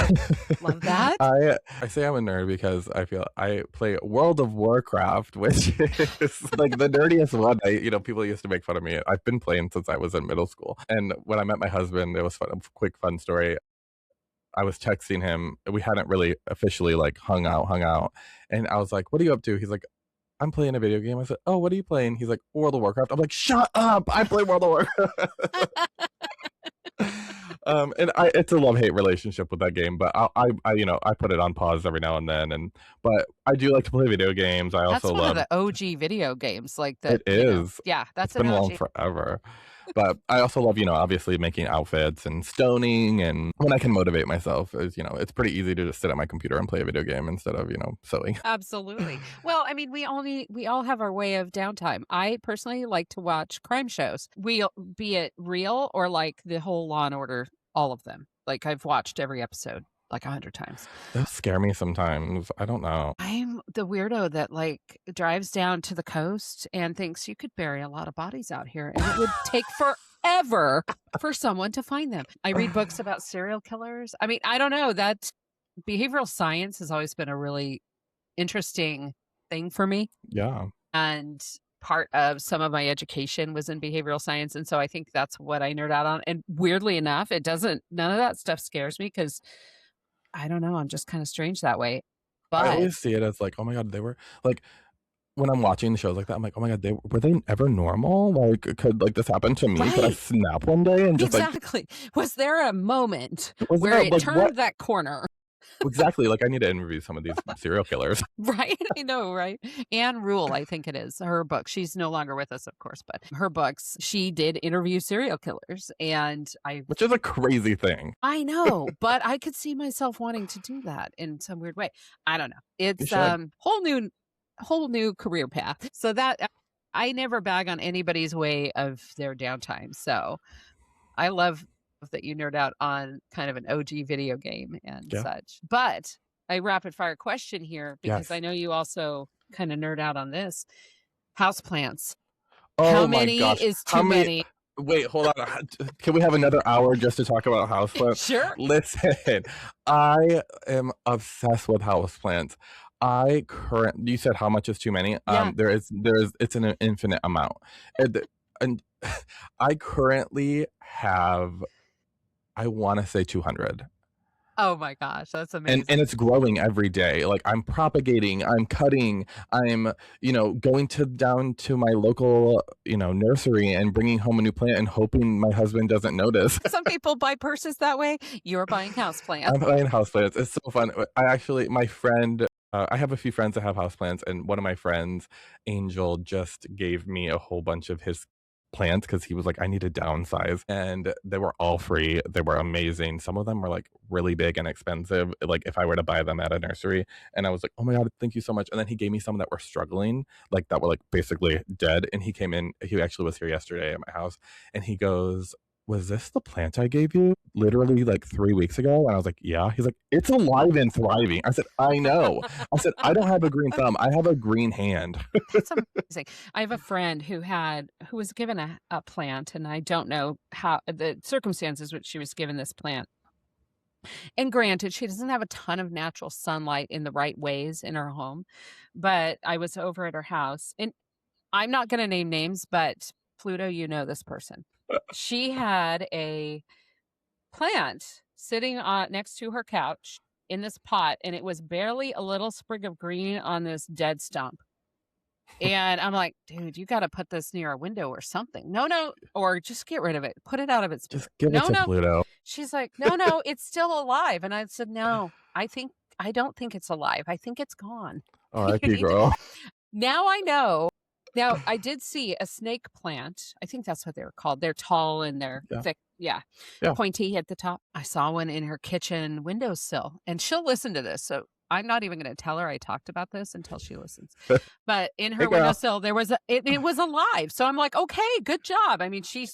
Love that. I say I'm a nerd because I feel I play World of Warcraft, which is like the nerdiest one. People used to make fun of me. I've been playing since I was in middle school, and when I met my husband, it was fun. A quick fun story. I was texting him. We hadn't really officially like hung out, and I was like, "What are you up to?" He's like, I'm playing a video game. I said, "Oh, what are you playing?" He's like, "World of Warcraft." I'm like, "Shut up! I play World of Warcraft." And it's a love hate relationship with that game, but I put it on pause every now and then. But I do like to play video games. I That's also one of love the OG video games, like that, it is. yeah, It's that's an been along OG. forever. But I also love, obviously making outfits and stoning. And when I can motivate myself, it's pretty easy to just sit at my computer and play a video game instead of, sewing. Absolutely. Well, I mean, we all have our way of downtime. I personally like to watch crime shows. Be it real or like the whole Law and Order, all of them. Like I've watched every episode like 100 times. Those scare me sometimes. I don't know. I'm the weirdo that like drives down to the coast and thinks you could bury a lot of bodies out here and it would take forever for someone to find them. I read books about serial killers. I mean, I don't know, that behavioral science has always been a really interesting thing for me. Yeah. And part of some of my education was in behavioral science, and so I think that's what I nerd out on, and weirdly enough, none of that stuff scares me because I don't know, I'm just kinda strange that way, I but always see it as like, oh my god, they were like when I'm watching shows like that, I'm like, oh my god, were they ever normal? Like, could like this happen to me? Could I right, snap one day and just like, exactly. Was there a moment was where there it like what turned that corner? exactly? Like, I need to interview some of these serial killers, Right? I know, right? Anne Rule, I think it is, her book. She's no longer with us, of course, but her books, she did interview serial killers, and which is a crazy thing. I know, but I could see myself wanting to do that in some weird way. I don't know. You It's should. whole new career path. So that I never bag on anybody's way of their downtime. So I love that you nerd out on kind of an OG video game and Yeah. such. But a rapid fire question here because I Yes. know you also kind of nerd out on this. Houseplants. How Oh my many gosh. is How too many many? wait, hold on. Can we have another hour just to talk about houseplants? Sure. Listen, I am obsessed with houseplants. You said how much is too many? Yeah. There is it's an infinite amount. And I currently have, I wanna say 200. Oh my gosh, that's And amazing. it's growing every day. Like, I'm propagating, I'm cutting, I'm, going to down to my local, nursery and bringing home a new plant and hoping my husband doesn't notice. Some people buy purses that way. You're buying houseplants. I'm buying houseplants. It's so fun. I actually my friend I have a few friends that have houseplants, and one of my friends, Angel, just gave me a whole bunch of his plants because he was like, "I need to downsize," and they were all free. They were amazing. Some of them were, like, really big and expensive, like, if I were to buy them at a nursery, and I was like, "Oh my god, thank you so much," and then he gave me some that were struggling, like, that were, like, basically dead, and he actually was here yesterday at my house, and he goes, "Was this the plant I gave you literally like 3 weeks ago?" And I was like, "Yeah." He's like, "It's alive and thriving." I said, "I know." I said, "I don't have a green thumb. I have a green hand." That's amazing. I have a friend who was given a plant, and I don't know how the circumstances which she was given this plant. And granted, she doesn't have a ton of natural sunlight in the right ways in her home, but I was over at her house, and I'm not going to name names, but Pluto, you know this person. She had a plant sitting next to her couch in this pot, and it was barely a little sprig of green on this dead stump. And I'm like, dude, you got to put this near a window or something. No, no, or just get rid of it. Put it out of its Just misery. give it No, to no. Pluto. She's like, no, no, it's still alive. And I said, no, I don't think it's alive. I think it's gone. You R.I.P. need to. girl. Now I know. Now I did see a snake plant. I think that's what they were called. They're tall and they're Yeah. thick. Yeah. Yeah. Pointy at the top. I saw one in her kitchen windowsill, and she'll listen to this. So I'm not even going to tell her I talked about this until she listens. But in Hey, her girl. windowsill, it was alive. So I'm like, okay, good job. I mean, she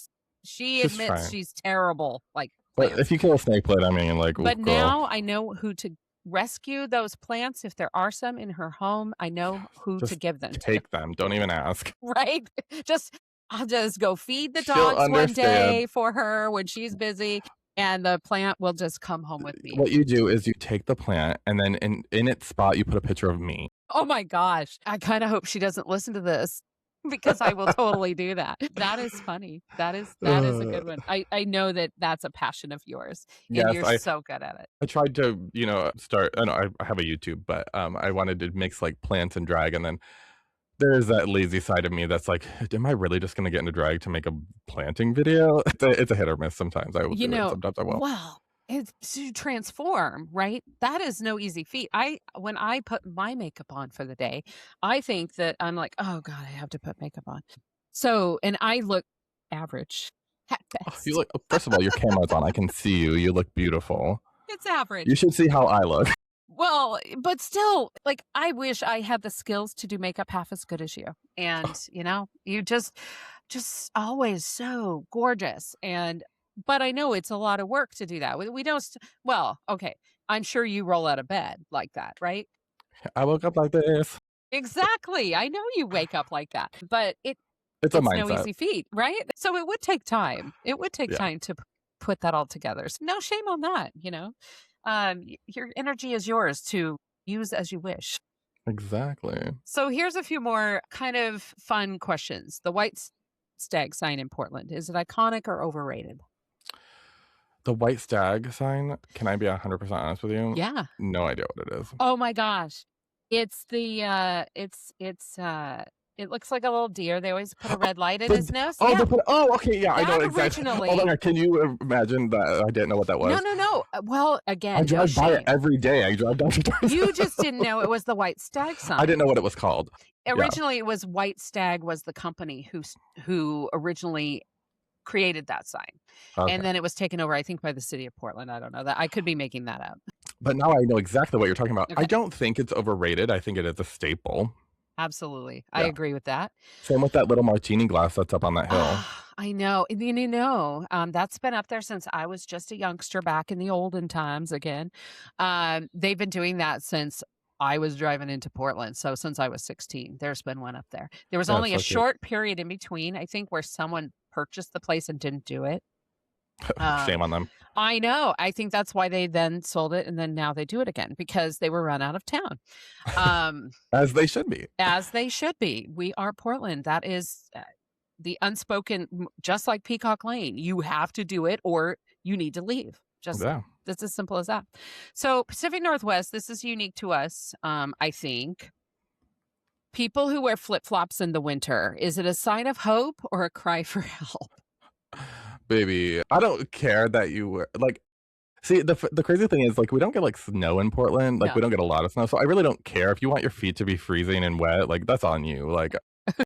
She's admits fine. she's terrible, like But plants. if you kill a snake plant, I mean, like, But oof, girl. now I know who to rescue those plants if there are some in her home. I know who to Just give them to. take them. Don't even ask. Right? Just I'll just go feed the She'll dogs one understand. day for her when she's busy, and the plant will just come home with me. What you do is you take the plant, and then in its spot, you put a picture of me. Oh my gosh. I kinda hope she doesn't listen to this because I will totally do that. That is funny. That is a Uh, good one. I know that that's a passion of yours, and yes, you're so good at it. I tried to, start I know I have a YouTube, but, I wanted to mix, like, plants and drag, and then there's that lazy side of me that's like, "Am I really just gonna get into drag to make a planting video?" It's a hit or miss. Sometimes I will You do it, know, sometimes I won't. well, it's to transform, right? That is no easy feat. When I put my makeup on for the day, I think that I'm like, "Oh god, I have to put makeup on." So, and I look average at Oh, you best. look first of all, your camera's on, I can see you, you look beautiful. It's You average. should see how I look. Well, but still, like, I wish I had the skills to do makeup half as good as you. And, you just always so gorgeous. And but I know it's a lot of work to do that. We don't well, okay. I'm sure you roll out of bed like that, right? I woke up like this. Exactly. I know you wake up like that. But It's a it's no mindset. easy feat, right? So it would take time. It would take Yeah. time to put that all together. So no shame on that. Your energy is yours to use as you wish. Exactly. So here's a few more kind of fun questions. The stag sign in Portland, is it iconic or overrated? The white stag sign, can I be 100% honest with you? Yeah. No idea what it is. Oh my gosh. It's the, it looks like a little deer. They always put a red light in his nose. They Yeah. put okay, yeah, I know That exactly. Oh my originally god, can you imagine that I didn't know what that No, was? no, no. Well, I again, no drive by it shame. every day. I drive down You to just didn't know it was the white stag I didn't sign. know what it was called. Yeah, Originally, it was White Stag was the company who originally created that sign, and okay. then it was taken over, I think, by the city of Portland. I don't know that. I could be making that up. But now I know exactly what you're talking about. I Okay. don't think it's overrated. I think it is a staple. Absolutely. I Yeah. agree with that. Same with that little martini glass that's up on that hill. Ah, I know. And that's been up there since I was just a youngster back in the olden times again. They've been doing that since I was driving into Portland. So since I was 16, there's been one up there. There was Yeah, it's only a so cute. short period in between, I think, where someone purchased the place and didn't do it. Shame Um, on them. I know. I think that's why they then sold it and then now they do it again because they were run out of town. Um, As they should be. as they should be. We are Portland. That is the unspoken, just like Peacock Lane. You have to do it or you need to leave. Just Yeah. That's as simple as that. So Pacific Northwest, this is unique to us. I think people who wear flip flops in the winter, is it a sign of hope or a cry for help? Baby, I don't care that you were like see, the crazy thing is, like, we don't get, like, snow in Portland, like, No. we don't get a lot of snow, so I really don't care. If you want your feet to be freezing and wet, like, that's on you, like,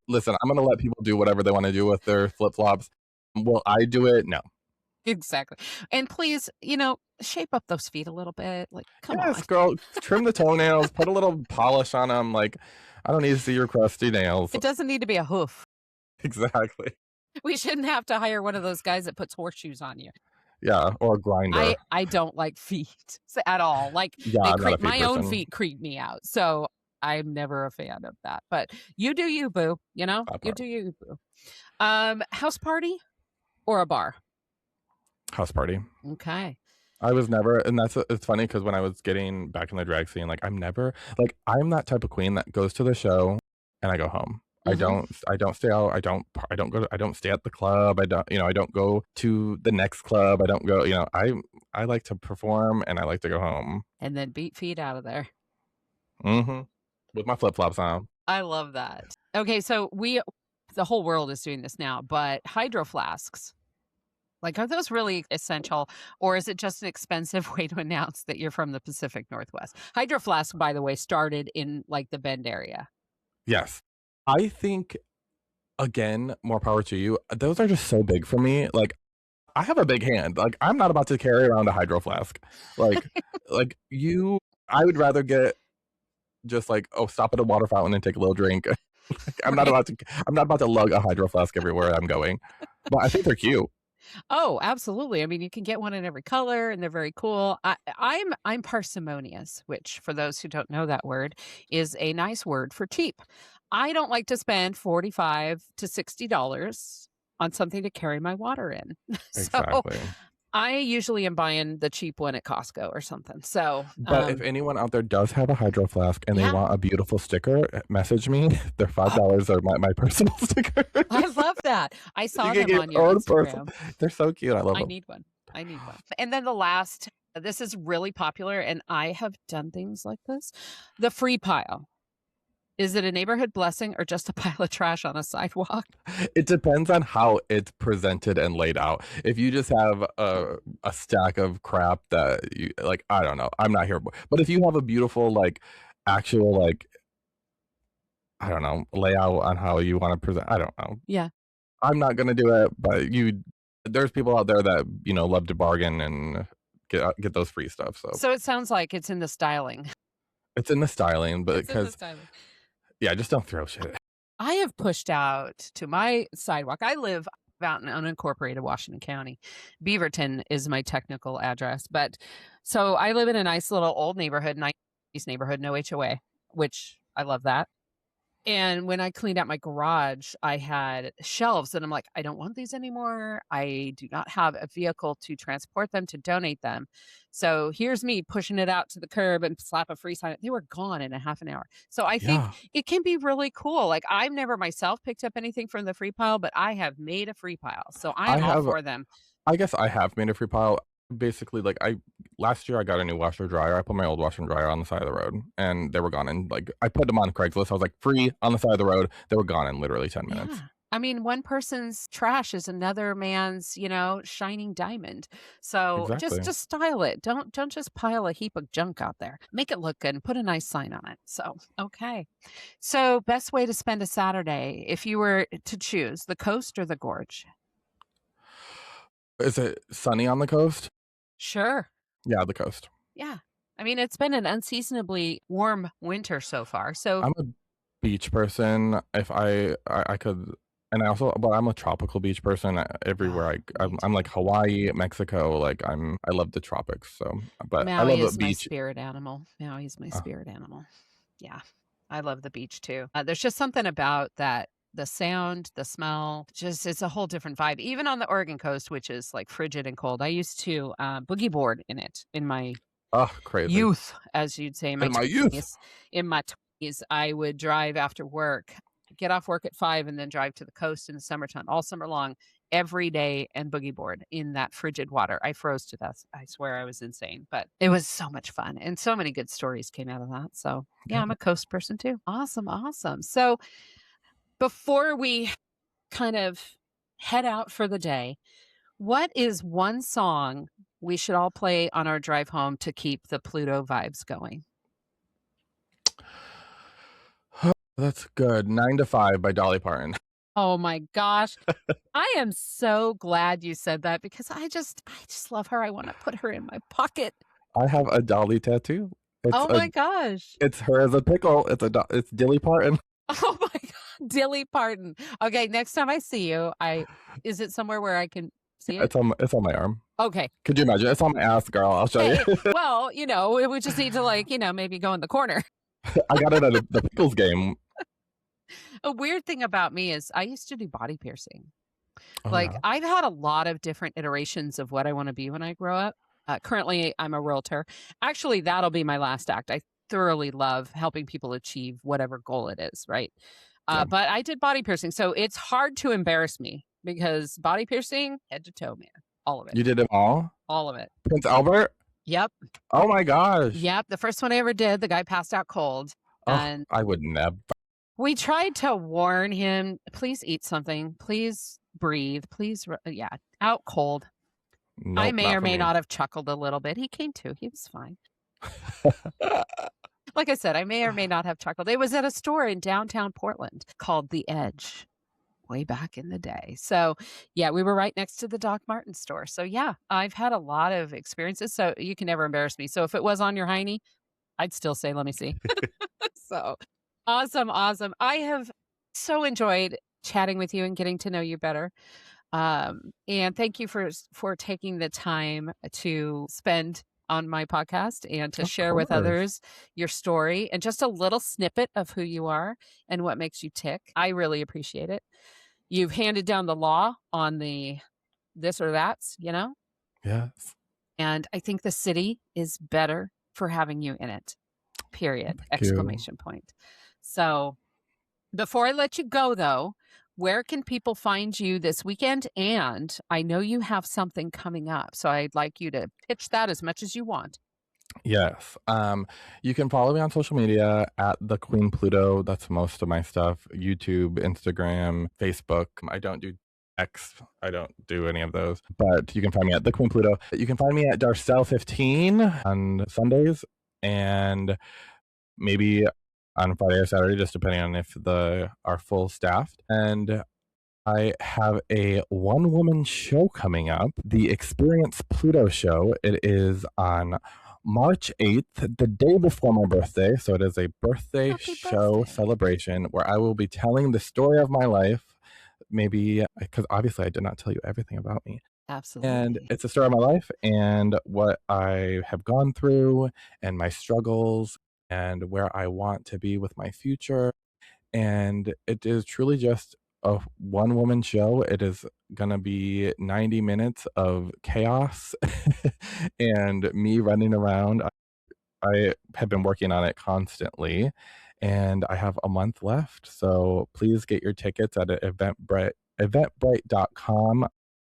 listen, I'm gonna let people do whatever they wanna do with their flip-flops. Will I do it? No. Exactly. And please, shape up those feet a little bit. Like, come on. Yes, girl, trim the toenails, put a little polish on them. Like, I don't need to see your crusty nails. It doesn't need to be a hoof. Exactly. We shouldn't have to hire one of those guys that puts horseshoes on you. Yeah, or a grinder. I don't like feet at all. Like Yeah, they I'm not a creep feet my own person. feet creep me out. So I'm never a fan of that. But you do you, boo. That You part. do you, boo. House party or a bar? House party. Okay. I was never, and it's funny because when I was getting back in the drag scene, like, I'm that type of queen that goes to the show and I go home. Hmm. I don't stay out. I don't stay at the club. I don't go to the next club. I don't go, I like to perform and I like to go home. And then beat feet out of there. Hmm. With my flip flops on. I love that. Okay, so the whole world is doing this now, but hydro flasks. Like, are those really essential, or is it just an expensive way to announce that you're from the Pacific Northwest? Hydro Flask, by the way, started in like the Bend area. Yes. I think, again, more power to you. Those are just so big for me. Like, I have a big hand. Like, I'm not about to carry around a hydro flask. Like, I would rather get just like, oh, stop at a water fountain and take a little drink. Like, Right. I'm not about to lug a hydro flask everywhere I'm going. But I think they're cute. Oh, absolutely. I mean, you can get one in every color, and they're very cool. I'm parsimonious, which, for those who don't know that word, is a nice word for cheap. I don't like to spend $45 to $60 on something to carry my water in. So Exactly. I usually am buying the cheap one at Costco or something. So, But if anyone out there does have a hydro flask and they yeah, want a beautiful sticker, message me. They're uh, $5 are my personal stickers. I love that. I You saw can them get on your your own person. Instagram. They're so cute. I love I them. need one. I need one. And then the last, this is really popular, and I have done things like this. The free pile. Is it a neighborhood blessing or just a pile of trash on a sidewalk? It depends on how it's presented and laid out. If you just have a stack of crap that you like, I don't know. I'm not here. But if you have a beautiful, like, actual, like, I don't know, layout on how you want to present, I don't know. Yeah. I'm not gonna do it, but there's people out there that love to bargain and get those free stuff. So So it sounds like it's in the styling. it's in the styling, but It's in the because styling. yeah, just don't throw shit. I have pushed out to my sidewalk. I live out in unincorporated Washington County. Beaverton is my technical address. But so I live in a nice little old neighborhood, nice neighborhood, no HOA, which I love that. And when I cleaned out my garage, I had shelves and I'm like, I don't want these anymore. I do not have a vehicle to transport them, to donate them. So here's me pushing it out to the curb and slap a free sign. They were gone in a half an hour. So I think Yeah. it can be really cool. Like I've never myself picked up anything from the free pile, but I have made a free pile. So I I am all have for them. I guess I have made a free pile. Basically, like I last year I got a new washer dryer. I put my old washer and dryer on the side of the road and they were gone in like I put them on Craigslist. I was like free on the side of the road. They were gone in literally 10 minutes. Yeah. I mean, one person's trash is another man's, shining diamond. So just Exactly. just style it. Don't just pile a heap of junk out there. Make it look good and put a nice sign on it. So, okay. So, best way to spend a Saturday if you were to choose, the coast or the gorge? Is it sunny on the coast? Sure. Yeah, the coast. Yeah. I mean, it's been an unseasonably warm winter so far. So, I'm a beach person. If I could, and I also, but I'm a tropical beach person. Everywhere oh, me I'm too. like Hawaii, Mexico. Like I love the tropics. So, but I Maui love a is my beach. spirit animal. Maui is my Uh, spirit animal. Yeah, I love the beach too. There's just something about that the sound, the smell, just it's a whole different vibe. Even on the Oregon coast, which is like frigid and cold. I used to boogie board in it in my crazy. youth, as you'd say, In my youth. In my 20s, I would drive after work, get off work at 5 and then drive to the coast in the summertime, all summer long, every day and boogie board in that frigid water. I froze to death. I swear I was insane, but it was so much fun and so many good stories came out of that. So, yeah, Yeah. I'm a coast person too. Awesome, awesome. So, before we kind of head out for the day, what is one song we should all play on our drive home to keep the Pluto vibes going? That's good. 9 to 5 by Dolly Parton. Oh my gosh. I am so glad you said that because I just love her. I want to put her in my pocket. I have a Dolly tattoo. It's Oh a my gosh. it's her as a pickle. It's Dilly Parton. Oh my god. Dilly Parton. Okay, next time I see you, I is it somewhere where I can see it? It's on my arm. Okay. Could you imagine? It's on my ass, girl. I'll show you. Hey, well, it would just need to like, maybe go in the corner. I got it at the pickles game. A weird thing about me is I used to do body piercing. Oh Like, yeah. I've had a lot of different iterations of what I wanna be when I grow up. Currently, I'm a realtor. Actually, that'll be my last act. I thoroughly love helping people achieve whatever goal it is, right? Yeah. But I did body piercing, so it's hard to embarrass me because body piercing, head to toe, man. All of it. You did it all? All of it. Prince Albert? Yep. Oh my gosh. Yep. The first one I ever did, the guy passed out cold, Oh, and I would never. we tried to warn him, "Please eat something. Please breathe. Please" yeah, out cold. I Nope, may not or for may me. not have chuckled a little bit. He came to, he was fine. Like I said, I may or may not have chuckled. It was at a store in downtown Portland called The Edge way back in the day. So, yeah, we were right next to the Doc Martens store. So, yeah, I've had a lot of experiences, so you can never embarrass me. So, if it was on your hiney, I'd still say, "Let me see." So, awesome, awesome. I have so enjoyed chatting with you and getting to know you better. And thank you for taking the time to spend on my podcast and to Of share with course. others your story and just a little snippet of who you are and what makes you tick. I really appreciate it. You've handed down the law on the this or that's, Yes. and I think the city is better for having you in it. Period. Thank you. Exclamation point. So, before I let you go, though, where can people find you this weekend? And I know you have something coming up, so I'd like you to pitch that as much as you want. Yes. You can follow me on social media at the Queen Pluto. That's most of my stuff. YouTube, Instagram, Facebook. I don't do X. I don't do any of those. But you can find me at the Queen Pluto. You can find me at Darcel 15 on Sundays and maybe on Friday or Saturday, just depending on if the are full staffed. And I have a one woman show coming up, the Experience Pluto show. It is on March 8th, the day before my birthday. So it is a birthday Happy show birthday. celebration where I will be telling the story of my life. Maybe because obviously I did not tell you everything about me. And Absolutely. it's a story of my life and what I have gone through and my struggles and where I want to be with my future and it is truly just a one woman show. It is gonna be 90 minutes of chaos and me running around. I have been working on it constantly, and I have a month left. So please get your tickets at eventbrite.com.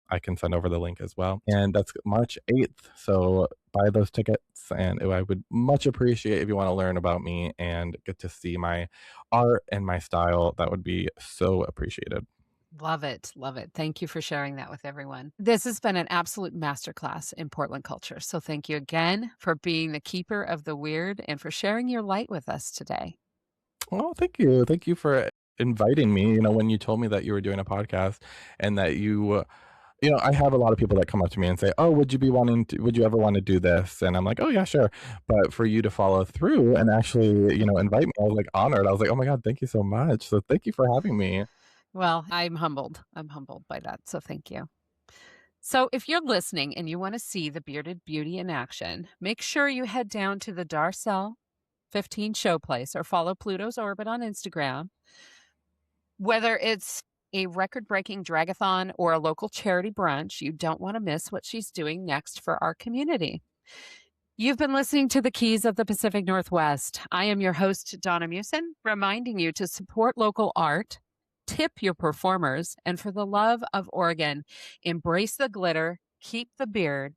I can send over the link as well. And that's March 8th. So buy those tickets. And I would much appreciate if you want to learn about me and get to see my art and my style. That would be so appreciated. Love it. Love it. Thank you for sharing that with everyone. This has been an absolute masterclass in Portland culture. So thank you again for being the keeper of the weird and for sharing your light with us today. Oh, thank you. Thank you for inviting me. When you told me that you were doing a podcast and that I have a lot of people that come up to me and say, "Oh, would you ever want to do this?" And I'm like, "Oh, yeah, sure." But for you to follow through and actually, invite me, I was like honored. I was like, "Oh my God, thank you so much." So thank you for having me. Well, I'm humbled. I'm humbled by that. So thank you. So, if you're listening and you want to see the bearded beauty in action, make sure you head down to the Darcel 15 Showplace or follow Pluto's Orbit on Instagram. Whether it's a record breaking dragathon or a local charity brunch, you don't want to miss what she's doing next for our community. You've been listening to the Keys of the Pacific Northwest. I am your host, Donna Meeuwsen, reminding you to support local art, tip your performers, and for the love of Oregon, embrace the glitter, keep the beard,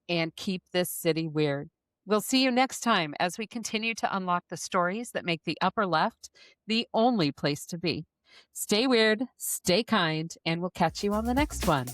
and keep this city weird. We'll see you next time as we continue to unlock the stories that make the upper left the only place to be. Stay weird, stay kind, and we'll catch you on the next one.